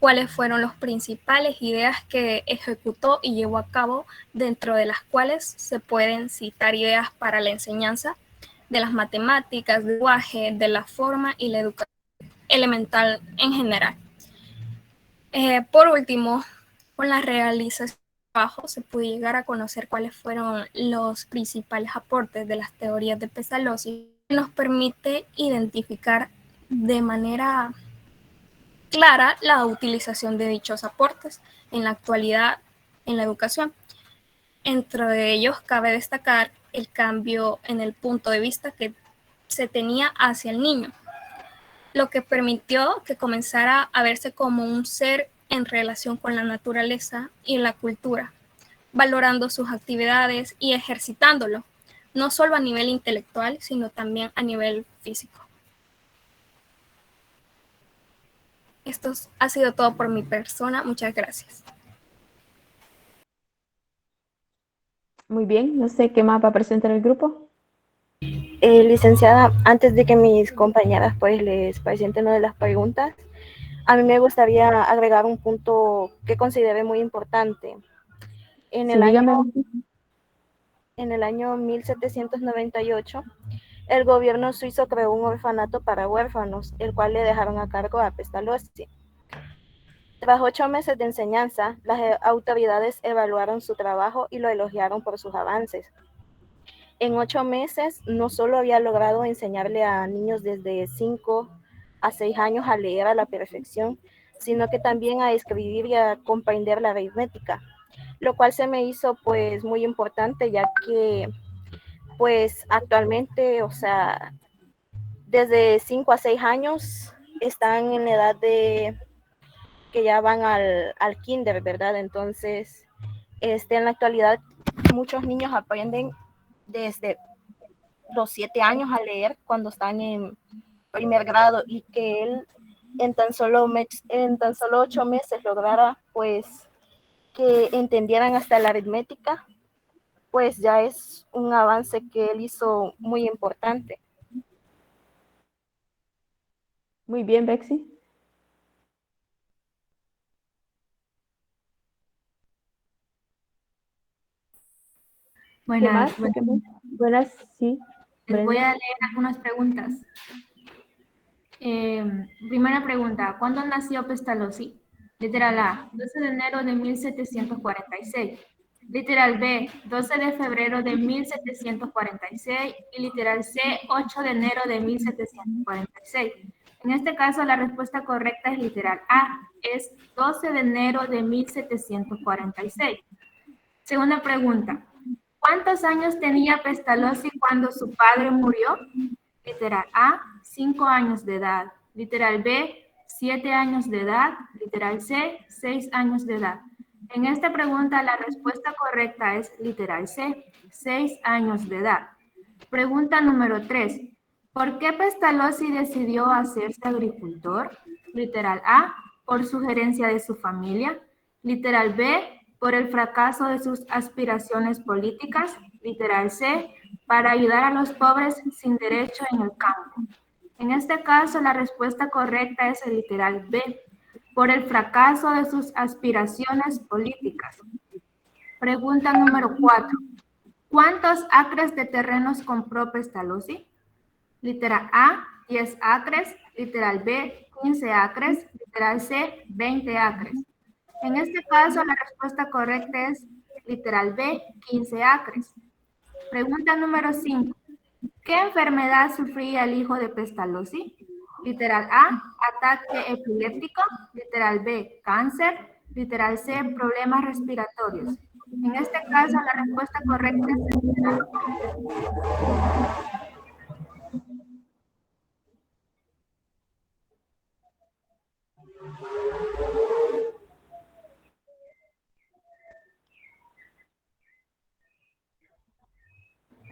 cuáles fueron las principales ideas que ejecutó y llevó a cabo, dentro de las cuales se pueden citar ideas para la enseñanza de las matemáticas, del lenguaje, de la forma y la educación elemental en general. Por último, con la realización del trabajo se puede llegar a conocer cuáles fueron los principales aportes de las teorías de Pestalozzi, que nos permite identificar de manera clara la utilización de dichos aportes en la actualidad en la educación. Entre ellos cabe destacar el cambio en el punto de vista que se tenía hacia el niño, lo que permitió que comenzara a verse como un ser en relación con la naturaleza y la cultura, valorando sus actividades y ejercitándolo, no solo a nivel intelectual, sino también a nivel físico. Esto ha sido todo por mi persona. Muchas gracias. Muy bien, no sé qué más va a presentar el grupo. Licenciada, antes de que mis compañeras pues les presenten una de las preguntas, a mí me gustaría agregar un punto que considere muy importante. En Sí, el dígame. año 1798, el gobierno suizo creó un orfanato para huérfanos, el cual le dejaron a cargo a Pestalozzi. Tras 8 meses de enseñanza, las autoridades evaluaron su trabajo y lo elogiaron por sus avances. En 8 meses, no solo había logrado enseñarle a niños desde 5 a 6 años a leer a la perfección, sino que también a escribir y a comprender la aritmética, lo cual se me hizo pues muy importante, ya que pues actualmente, o sea, desde 5 a 6 años están en edad que ya van al kinder, ¿verdad? Entonces, en la actualidad muchos niños aprenden desde los 7 años a leer cuando están en primer grado, y que él en tan solo 8 meses lograra pues que entendieran hasta la aritmética, pues ya es un avance que él hizo muy importante. Muy bien, Bexy. ¿Qué más? Buenas, sí. Les voy Brenda. a leer algunas preguntas. Primera pregunta, ¿cuándo nació Pestalozzi? Literal A, 12 de enero de 1746. Literal B, 12 de febrero de 1746. Y literal C, 8 de enero de 1746. En este caso, la respuesta correcta es literal A, es 12 de enero de 1746. Segunda pregunta, ¿cuántos años tenía Pestalozzi cuando su padre murió? Literal A, 5 años de edad. Literal B, 7 años de edad. Literal C, 6 años de edad. En esta pregunta la respuesta correcta es literal C, 6 años de edad. Pregunta número 3. ¿Por qué Pestalozzi decidió hacerse agricultor? Literal A, por sugerencia de su familia. Literal B, por el fracaso de sus aspiraciones políticas. Literal C, para ayudar a los pobres sin derecho en el campo. En este caso, la respuesta correcta es el literal B, por el fracaso de sus aspiraciones políticas. Pregunta número 4. ¿Cuántos acres de terrenos compró Pestalozzi? Literal A, 10 acres. Literal B, 15 acres. Literal C, 20 acres. En este caso, la respuesta correcta es literal B, 15 acres. Pregunta número 5. ¿Qué enfermedad sufría el hijo de Pestalozzi? Literal A, ataque epiléptico. Literal B, cáncer. Literal C, problemas respiratorios. En este caso, la respuesta correcta es literal A.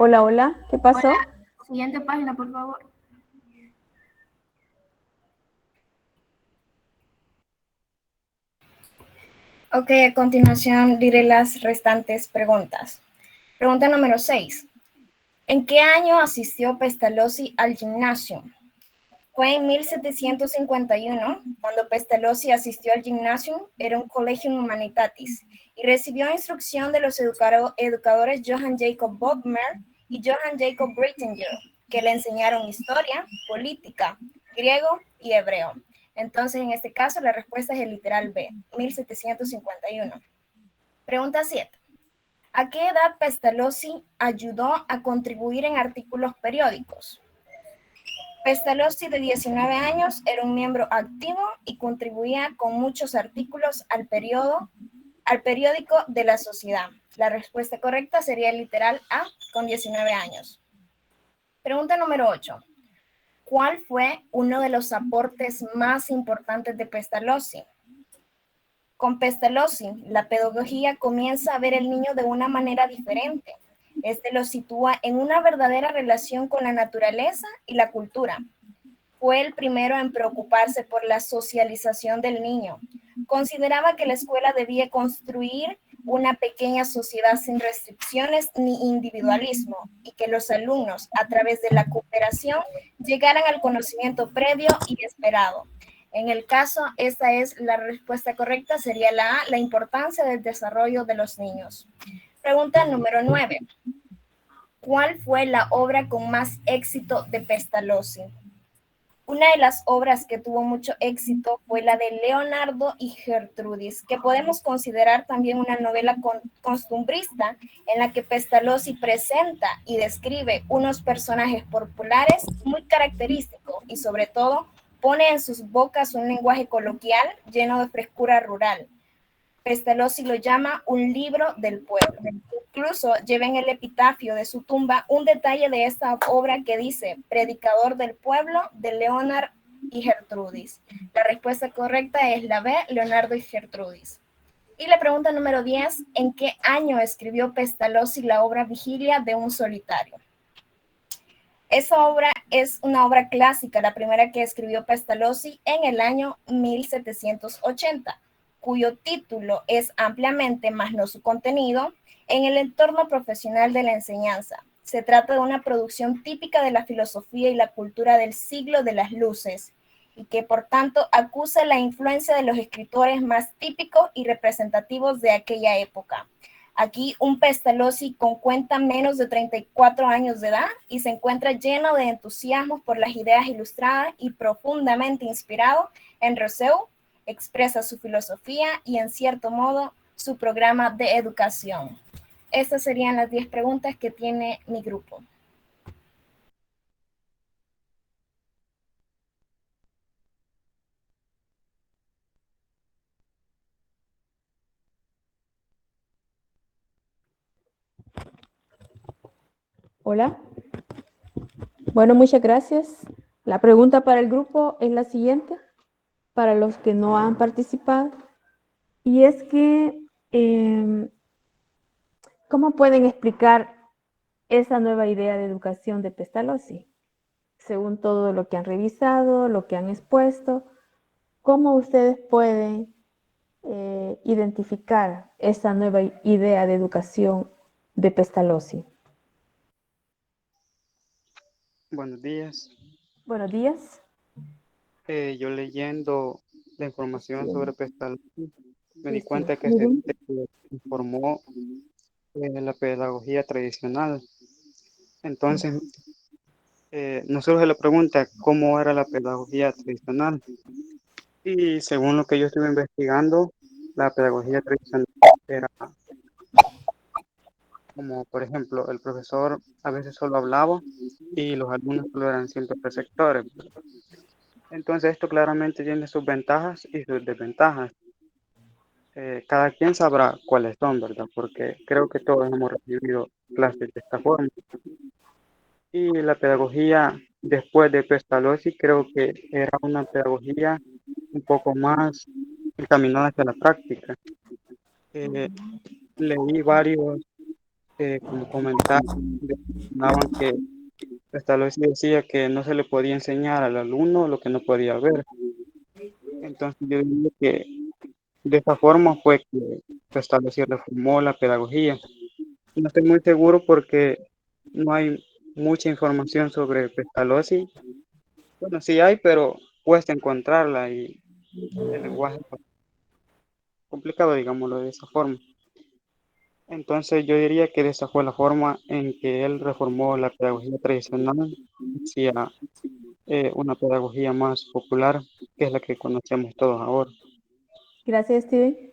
Hola, hola, ¿qué pasó? Hola. Siguiente página, por favor. Ok, a continuación diré las restantes preguntas. Pregunta número 6. ¿En qué año asistió Pestalozzi al gimnasio? Fue en 1751, cuando Pestalozzi asistió al gimnasio, era un colegio humanitatis, y recibió instrucción de los educadores Johann Jacob Bodmer y Johann Jacob Breitinger, que le enseñaron historia, política, griego y hebreo. Entonces, en este caso, la respuesta es el literal B, 1751. Pregunta 7. ¿A qué edad Pestalozzi ayudó a contribuir en artículos periódicos? Pestalozzi, de 19 años, era un miembro activo y contribuía con muchos artículos al periódico de la sociedad. La respuesta correcta sería el literal A, con 19 años. Pregunta número 8. ¿Cuál fue uno de los aportes más importantes de Pestalozzi? Con Pestalozzi, la pedagogía comienza a ver el niño de una manera diferente. Este lo sitúa en una verdadera relación con la naturaleza y la cultura. Fue el primero en preocuparse por la socialización del niño. Consideraba que la escuela debía construir una pequeña sociedad sin restricciones ni individualismo, y que los alumnos, a través de la cooperación, llegaran al conocimiento previo y esperado. En el caso, esta es la respuesta correcta, sería la A, la importancia del desarrollo de los niños. Pregunta número 9. ¿Cuál fue la obra con más éxito de Pestalozzi? Una de las obras que tuvo mucho éxito fue la de Leonardo y Gertrudis, que podemos considerar también una novela costumbrista en la que Pestalozzi presenta y describe unos personajes populares muy característicos y, sobre todo, pone en sus bocas un lenguaje coloquial lleno de frescura rural. Pestalozzi lo llama un libro del pueblo. Incluso lleva en el epitafio de su tumba un detalle de esta obra que dice: predicador del pueblo de y Gertrudis. La respuesta correcta es la B, Leonardo y Gertrudis. Y la pregunta número 10, ¿en qué año escribió Pestalozzi la obra Vigilia de un solitario? Esa obra es una obra clásica, la primera que escribió Pestalozzi en el año 1780, cuyo título es ampliamente, más no su contenido, en el entorno profesional de la enseñanza. Se trata de una producción típica de la filosofía y la cultura del siglo de las luces, y que por tanto acusa la influencia de los escritores más típicos y representativos de aquella época. Aquí un Pestalozzi con cuenta menos de 34 años de edad y se encuentra lleno de entusiasmo por las ideas ilustradas y profundamente inspirado en Rousseau, expresa su filosofía y en cierto modo su programa de educación. Estas serían las 10 preguntas que tiene mi grupo. Hola. Bueno, muchas gracias. La pregunta para el grupo es la siguiente, para los que no han participado, y es que, ¿cómo pueden explicar esa nueva idea de educación de Pestalozzi? Según todo lo que han revisado, lo que han expuesto, ¿cómo ustedes pueden identificar esa nueva idea de educación de Pestalozzi? Buenos días. Buenos días. Yo leyendo la información sobre Pestalozzi, me di Sí. cuenta que Muy se bien. informó de la pedagogía tradicional. Entonces, nos surge la pregunta, ¿cómo era la pedagogía tradicional? Y según lo que yo estuve investigando, la pedagogía tradicional era como, por ejemplo, el profesor a veces solo hablaba y los alumnos solo eran simples receptores. Entonces, esto claramente tiene sus ventajas y sus desventajas. Cada quien sabrá cuáles son, ¿verdad? Porque creo que todos hemos recibido clases de esta forma. Y la pedagogía después de Pestalozzi creo que era una pedagogía un poco más encaminada hacia la práctica. Leí varios como comentarios que mencionaban que Pestalozzi decía que no se le podía enseñar al alumno lo que no podía ver. Entonces yo diría que de esta forma fue que Pestalozzi reformó la pedagogía. No estoy muy seguro porque no hay mucha información sobre Pestalozzi. Bueno, sí hay, pero cuesta encontrarla y el lenguaje es complicado, digámoslo de esa forma. Entonces yo diría que esa fue la forma en que él reformó la pedagogía tradicional hacia una pedagogía más popular, que es la que conocemos todos ahora. Gracias, Steven.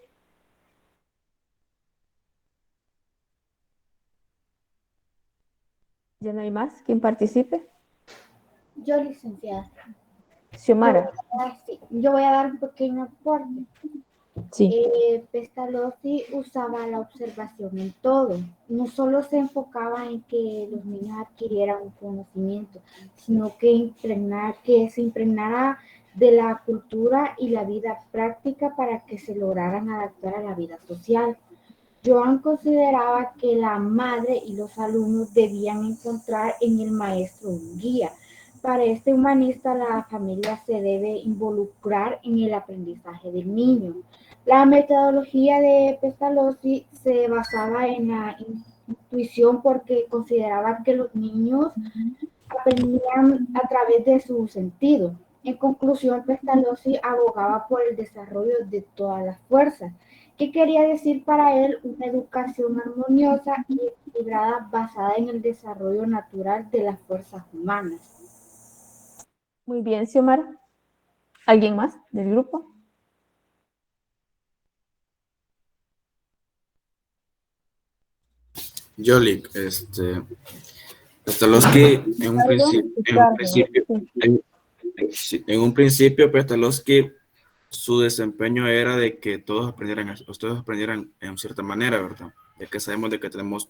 ¿Ya no hay más? ¿Quién participe? Yo, licenciada. Xiomara. Yo voy a dar un pequeño aporte. Sí. Pestalozzi usaba la observación en todo. No solo se enfocaba en que los niños adquirieran un conocimiento, sino que se impregnara de la cultura y la vida práctica para que se lograran adaptar a la vida social. Joan consideraba que la madre y los alumnos debían encontrar en el maestro un guía. Para este humanista, la familia se debe involucrar en el aprendizaje del niño. La metodología de Pestalozzi se basaba en la intuición porque consideraba que los niños aprendían a través de su sentido. En conclusión, Pestalozzi abogaba por el desarrollo de todas las fuerzas. ¿Qué quería decir para él? Una educación armoniosa y equilibrada basada en el desarrollo natural de las fuerzas humanas. Muy bien, Xiomara. ¿Alguien más del grupo? Yolik, Pestalozzi en un principio Pestalozzi, su desempeño era de que todos aprendieran en cierta manera, ¿verdad? Ya que sabemos de que tenemos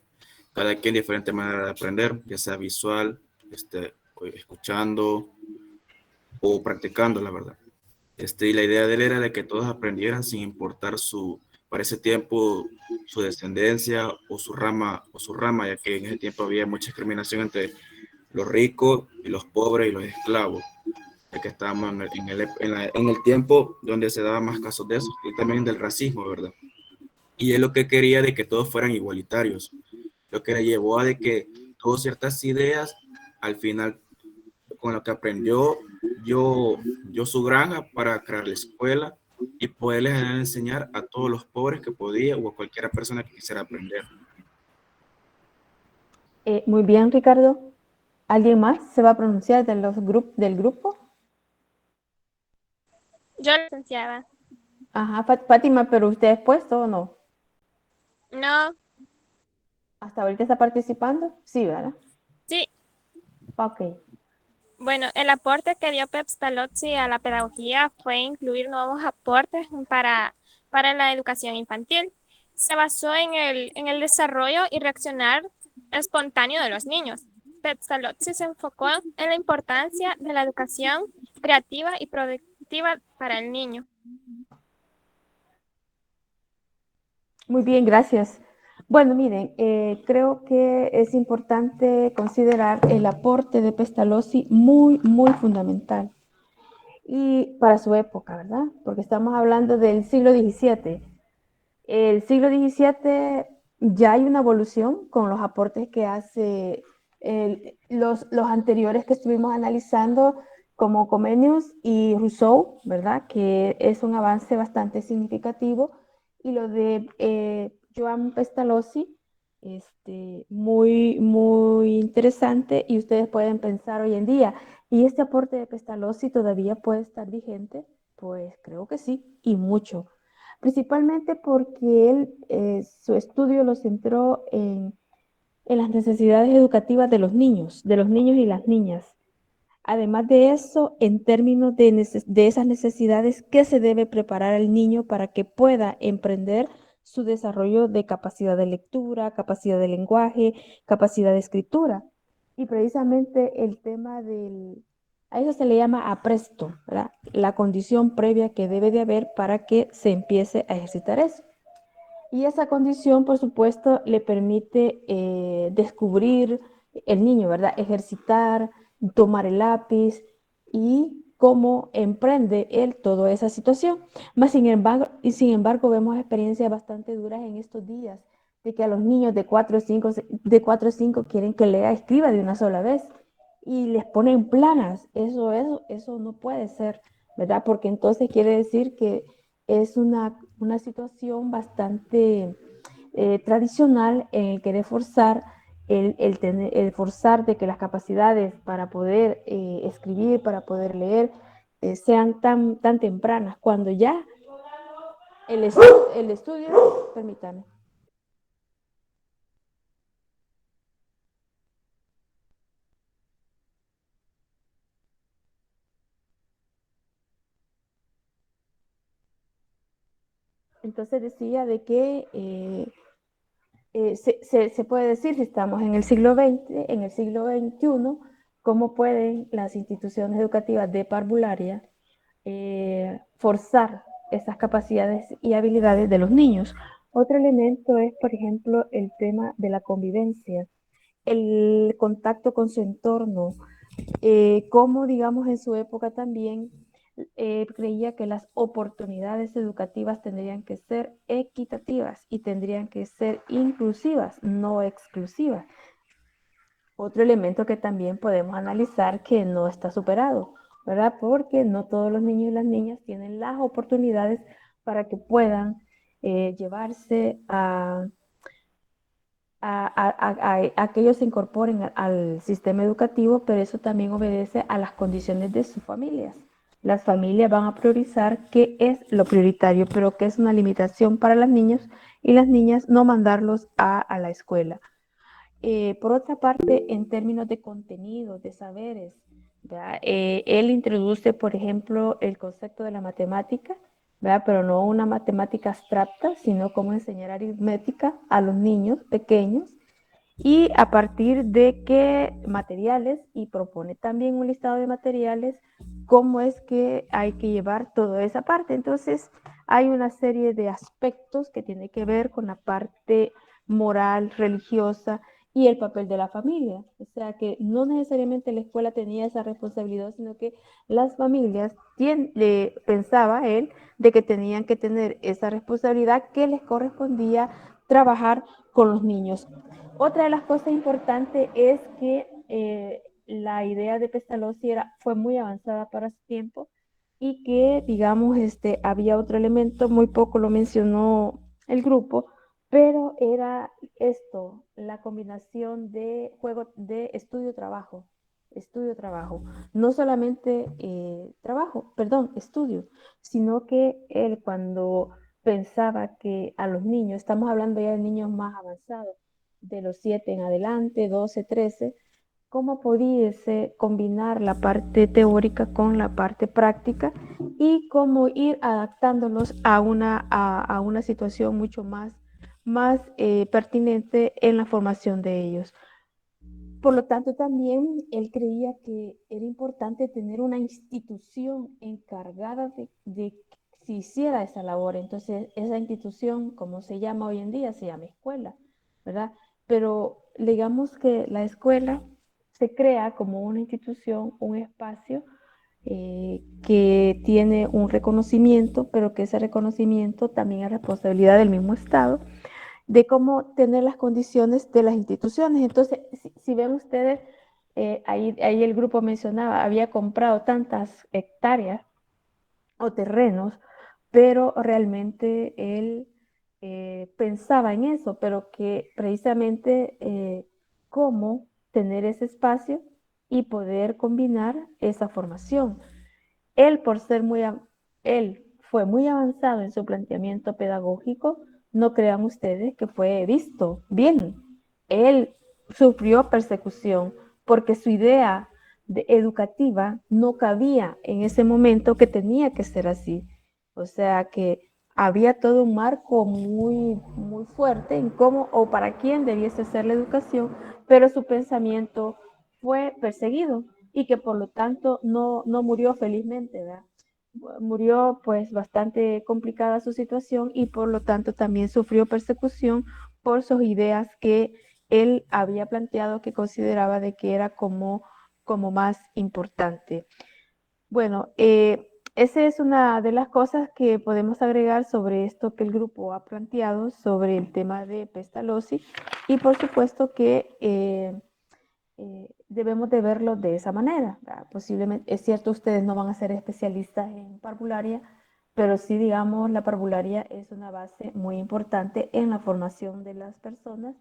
cada quien diferente manera de aprender, ya sea visual, o escuchando o practicando, la verdad. Y la idea de él era de que todos aprendieran sin importar para ese tiempo, su descendencia o su rama, ya que en ese tiempo había mucha discriminación entre los ricos y los pobres y los esclavos, ya que estábamos en el tiempo donde se daban más casos de eso, y también del racismo, ¿verdad? Y él lo que quería de que todos fueran igualitarios, lo que le llevó a de que tuvo ciertas ideas, al final con lo que aprendió, yo su granja para crear la escuela y poderles enseñar a todos los pobres que podía o a cualquier persona que quisiera aprender. Muy bien, Ricardo. ¿Alguien más se va a pronunciar del grupo? Yo, licenciada. Ajá, Fátima, pero ¿usted es puesto o no? No. ¿Hasta ahorita está participando? Sí, ¿verdad? Sí. Ok. Bueno, el aporte que dio Pestalozzi a la pedagogía fue incluir nuevos aportes para la educación infantil. Se basó en el desarrollo y reaccionar espontáneo de los niños. Pestalozzi se enfocó en la importancia de la educación creativa y productiva para el niño. Muy bien, gracias. Bueno, miren, creo que es importante considerar el aporte de Pestalozzi muy, muy fundamental. Y para su época, ¿verdad? Porque estamos hablando del siglo XVII. El siglo XVII ya hay una evolución con los aportes que hace los anteriores que estuvimos analizando, como Comenius y Rousseau, ¿verdad? Que es un avance bastante significativo. Y lo de Joan Pestalozzi, muy, muy interesante. Y ustedes pueden pensar hoy en día, ¿y este aporte de Pestalozzi todavía puede estar vigente? Pues creo que sí, y mucho. Principalmente porque él, su estudio lo centró en las necesidades educativas de los niños y las niñas. Además de eso, en términos de esas necesidades, ¿qué se debe preparar al niño para que pueda emprender su desarrollo de capacidad de lectura, capacidad de lenguaje, capacidad de escritura? Y precisamente el tema a eso se le llama apresto, ¿verdad? La condición previa que debe de haber para que se empiece a ejercitar eso. Y esa condición, por supuesto, le permite descubrir el niño, ¿verdad? Ejercitar, tomar el lápiz y cómo emprende él toda esa situación. Sin embargo, vemos experiencias bastante duras en estos días, de que a los niños de 4 o 5 quieren que lea, escriba de una sola vez y les ponen planas. Eso no puede ser, ¿verdad? Porque entonces quiere decir que es una situación bastante tradicional en el querer forzar, el forzar de que las capacidades para poder escribir, para poder leer, sean tan tempranas, cuando ya el estudio, permítame. Entonces decía de que se puede decir, si estamos en el siglo XX, en el siglo XXI, cómo pueden las instituciones educativas de parvularia forzar esas capacidades y habilidades de los niños. Otro elemento es, por ejemplo, el tema de la convivencia, el contacto con su entorno, como digamos en su época también creía que las oportunidades educativas tendrían que ser equitativas y tendrían que ser inclusivas, no exclusivas. Otro elemento que también podemos analizar que no está superado, ¿verdad? Porque no todos los niños y las niñas tienen las oportunidades para que puedan llevarse a que ellos se incorporen al sistema educativo, pero eso también obedece a las condiciones de sus familias. Las familias van a priorizar qué es lo prioritario, pero qué es una limitación para los niños y las niñas no mandarlos a la escuela. Por otra parte, en términos de contenido, de saberes, él introduce, por ejemplo, el concepto de la matemática, ¿verdad? Pero no una matemática abstracta, sino cómo enseñar aritmética a los niños pequeños y a partir de qué materiales, y propone también un listado de materiales, cómo es que hay que llevar toda esa parte. Entonces, hay una serie de aspectos que tienen que ver con la parte moral, religiosa y el papel de la familia. O sea que no necesariamente la escuela tenía esa responsabilidad, sino que las familias pensaba él de que tenían que tener esa responsabilidad que les correspondía trabajar con los niños. Otra de las cosas importantes es que la idea de Pestalozzi fue muy avanzada para su tiempo y que, digamos, había otro elemento, muy poco lo mencionó el grupo, pero era esto, la combinación de juego de estudio-trabajo, no solamente estudio, sino que él cuando pensaba que a los niños, estamos hablando ya de niños más avanzados, de los 7 en adelante, 12, 13, cómo pudiese combinar la parte teórica con la parte práctica y cómo ir adaptándolos a una situación mucho más pertinente en la formación de ellos. Por lo tanto, también él creía que era importante tener una institución encargada de que se hiciera esa labor. Entonces, esa institución, como se llama hoy en día, se llama escuela, ¿verdad? Pero digamos que la escuela se crea como una institución, un espacio que tiene un reconocimiento, pero que ese reconocimiento también es responsabilidad del mismo Estado de cómo tener las condiciones de las instituciones. Entonces, si ven ustedes, ahí el grupo mencionaba, había comprado tantas hectáreas o terrenos, pero realmente él pensaba en eso, pero que precisamente cómo tener ese espacio y poder combinar esa formación. Él, por ser él fue muy avanzado en su planteamiento pedagógico, no crean ustedes que fue visto bien. Él sufrió persecución porque su idea educativa no cabía en ese momento que tenía que ser así. O sea que había todo un marco muy fuerte en cómo o para quién debiese ser la educación, pero su pensamiento fue perseguido y que por lo tanto no murió felizmente, ¿verdad? Murió pues bastante complicada su situación y por lo tanto también sufrió persecución por sus ideas que él había planteado que consideraba de que era como más importante. Bueno, esa es una de las cosas que podemos agregar sobre esto que el grupo ha planteado sobre el tema de Pestalozzi y por supuesto que debemos de verlo de esa manera, ¿verdad? Posiblemente, es cierto, ustedes no van a ser especialistas en parvularia, pero sí, digamos, la parvularia es una base muy importante en la formación de las personas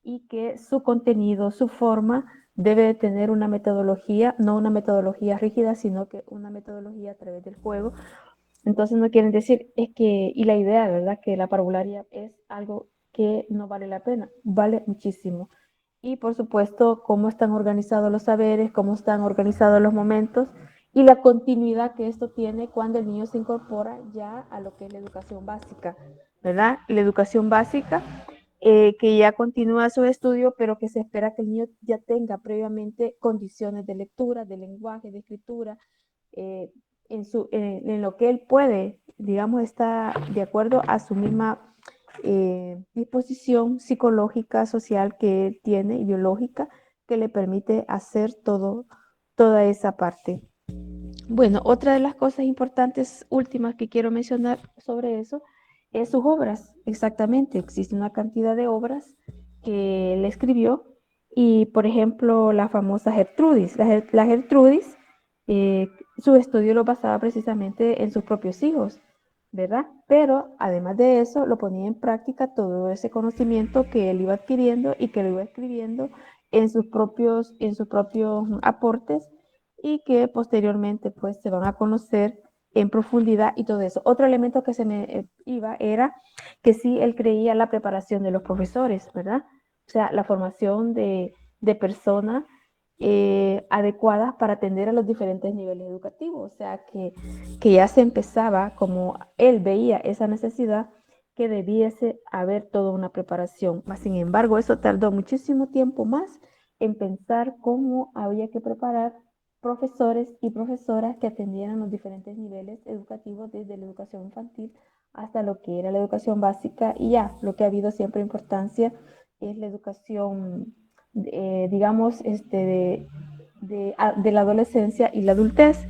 y que su contenido, su forma, debe de tener una metodología, no una metodología rígida, sino que una metodología a través del juego. Entonces no quieren decir, es que, y la idea, ¿verdad? Que la parvularia es algo que no vale la pena, vale muchísimo. Y por supuesto, cómo están organizados los saberes, cómo están organizados los momentos y la continuidad que esto tiene cuando el niño se incorpora ya a lo que es la educación básica, ¿verdad? La educación básica que ya continúa su estudio, pero que se espera que el niño ya tenga previamente condiciones de lectura, de lenguaje, de escritura, en lo que él puede, digamos, está de acuerdo a su misma disposición psicológica, social que él tiene y biológica que le permite hacer toda esa parte. Bueno, otra de las cosas importantes últimas que quiero mencionar sobre eso es sus obras. Exactamente, existe una cantidad de obras que él escribió y, por ejemplo, la famosa Gertrudis. La Gertrudis, su estudio lo basaba precisamente en sus propios hijos, ¿verdad? Pero además de eso, lo ponía en práctica todo ese conocimiento que él iba adquiriendo y que lo iba escribiendo en sus propios aportes y que posteriormente pues se van a conocer en profundidad y todo eso. Otro elemento que se me iba era que sí él creía la preparación de los profesores, ¿verdad? O sea, la formación de personas adecuadas para atender a los diferentes niveles educativos. O sea, que ya se empezaba, como él veía esa necesidad, que debiese haber toda una preparación. Mas, sin embargo, eso tardó muchísimo tiempo más en pensar cómo había que preparar profesores y profesoras que atendieran los diferentes niveles educativos, desde la educación infantil hasta lo que era la educación básica, y ya lo que ha habido siempre importancia es la educación, digamos, de la adolescencia y la adultez.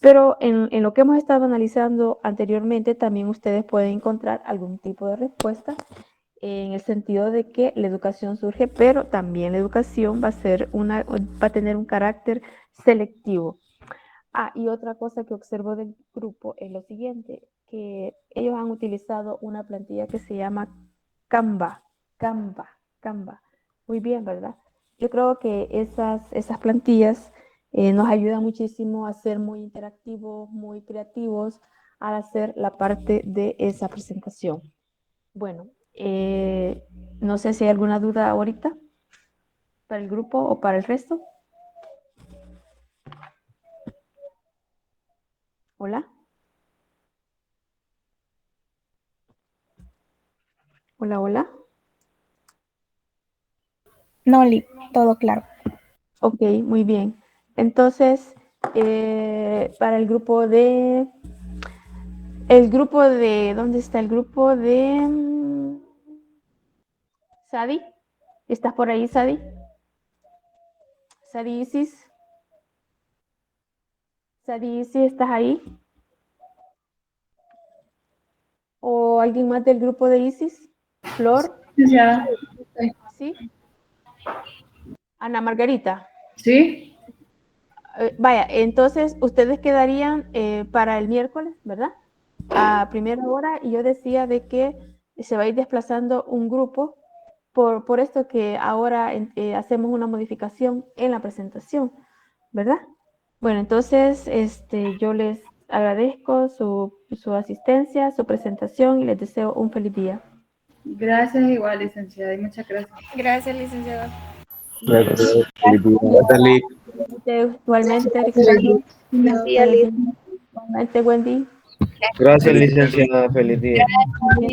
Pero en lo que hemos estado analizando anteriormente, también ustedes pueden encontrar algún tipo de respuesta en el sentido de que la educación surge, pero también la educación va a tener un carácter selectivo. Y otra cosa que observo del grupo es lo siguiente, que ellos han utilizado una plantilla que se llama Canva. Muy bien, ¿verdad? Yo creo que esas plantillas nos ayudan muchísimo a ser muy interactivos, muy creativos al hacer la parte de esa presentación. Bueno, no sé si hay alguna duda ahorita para el grupo o para el resto. Hola. Hola. No, todo claro. Ok, muy bien. Entonces, para el grupo de... ¿dónde está el grupo de Sadi? ¿Estás por ahí, Sadi? Sadi Isis. Sadi Isis, ¿estás ahí? ¿O alguien más del grupo de Isis? ¿Flor? Ya. ¿Sí? Ana Margarita. Sí. Vaya, entonces ustedes quedarían para el miércoles, ¿verdad? A primera hora, y yo decía de que se va a ir desplazando un grupo por esto que ahora hacemos una modificación en la presentación, ¿verdad? Bueno, entonces yo les agradezco su asistencia, su presentación, y les deseo un feliz día. Gracias igual, licenciada, y muchas gracias. Gracias, licenciada. Gracias, Lick. Igualmente, Buen día, Liz. igualmente, Wendy. Gracias, licenciada. Feliz día.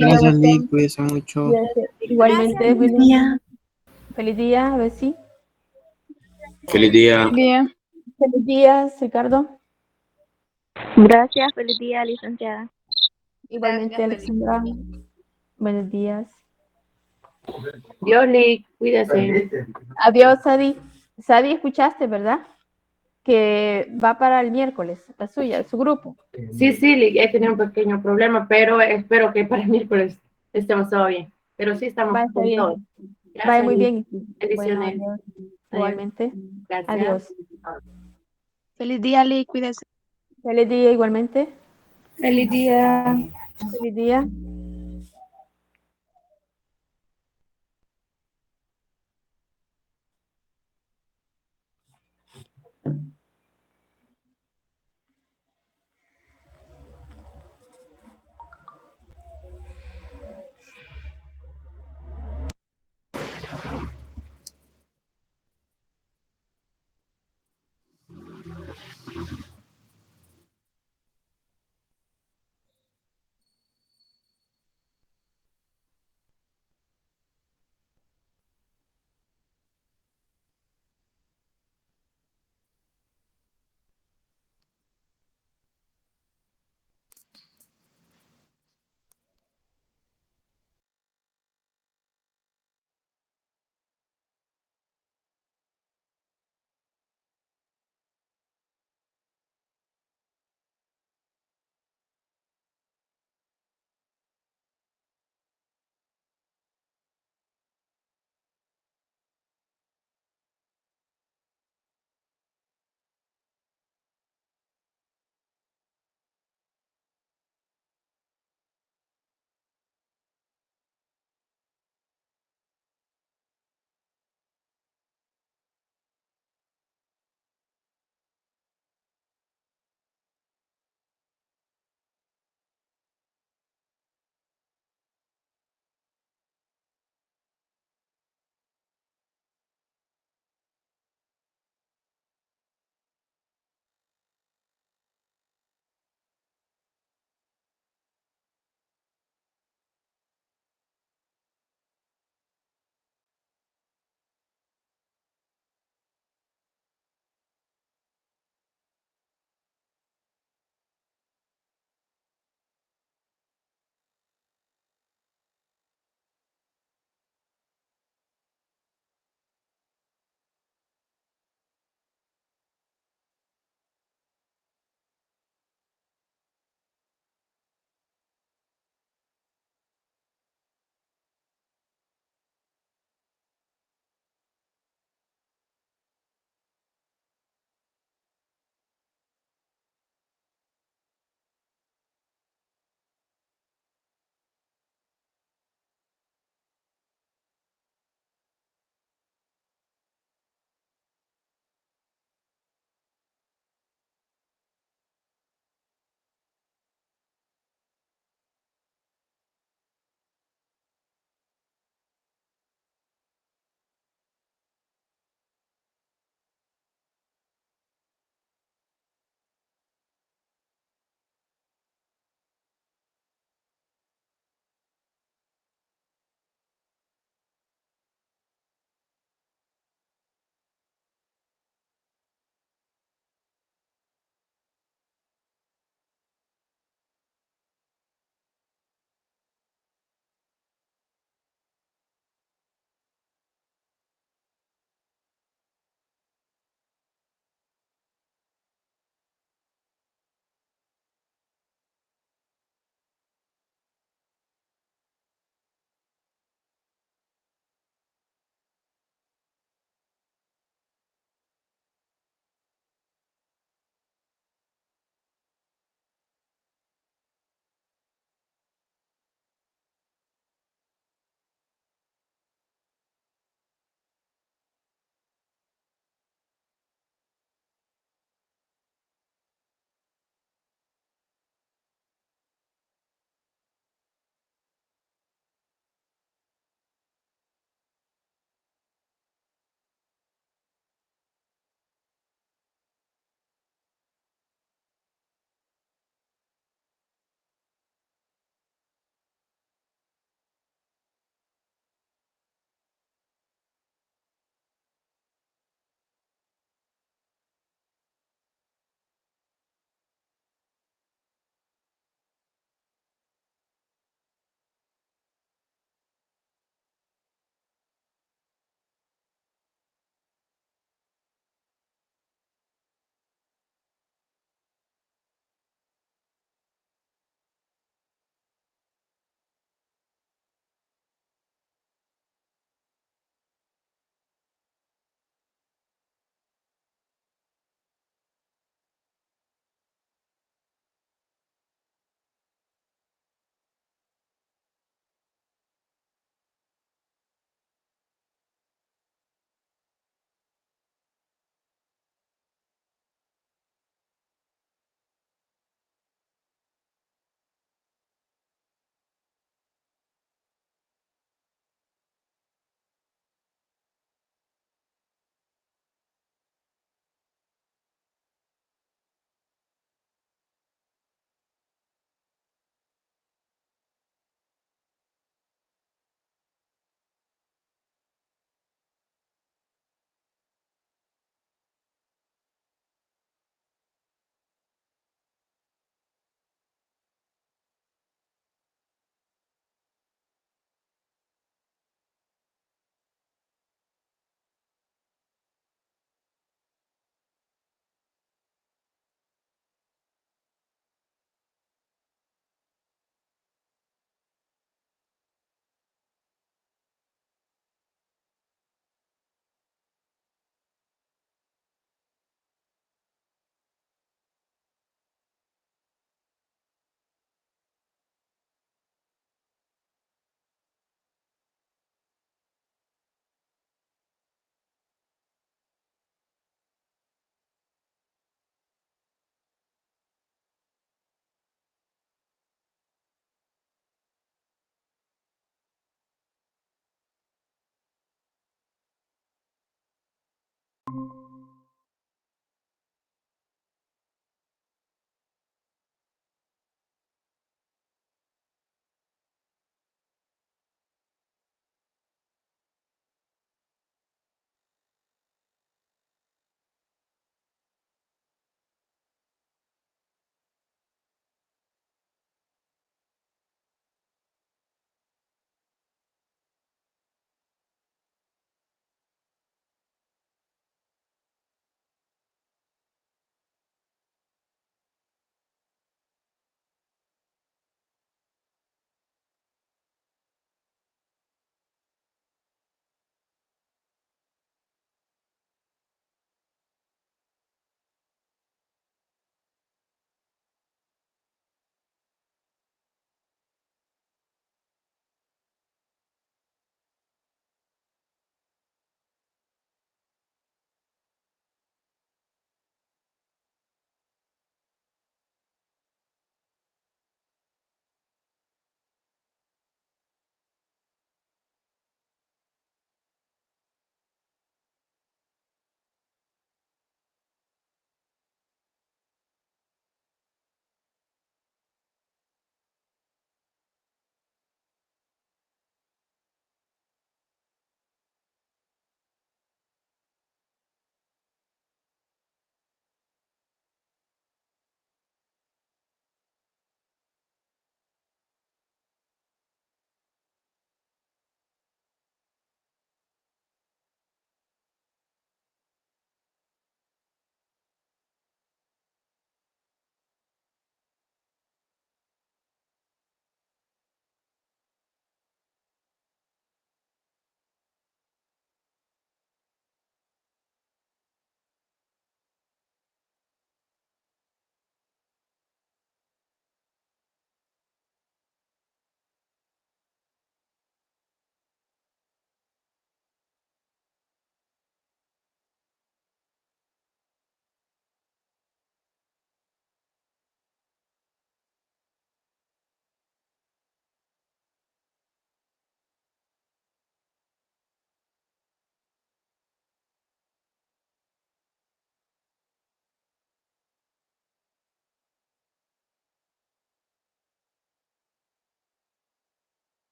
Gracias, Lick. Cuídense mucho. Igualmente, Gracias. William. Feliz día, a ver si. Feliz día. Feliz día, Ricardo. Gracias, feliz día, licenciada. Igualmente, Alexandra. Buenos días. Dios, Lick, cuídese. Adiós, Sadi. Sadi, escuchaste, ¿verdad? Que va para el miércoles, la suya, su grupo. Sí, Lick, he tenido un pequeño problema, pero espero que para el miércoles estemos todo bien. Pero sí estamos Está con bien. todo. Vaya muy Lick. bien. Bendiciones. Bueno, adiós. Adiós. Igualmente. Gracias. Adiós. Feliz día, Lick, cuídese. Feliz día, igualmente. Feliz día. Feliz día.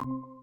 Gracias.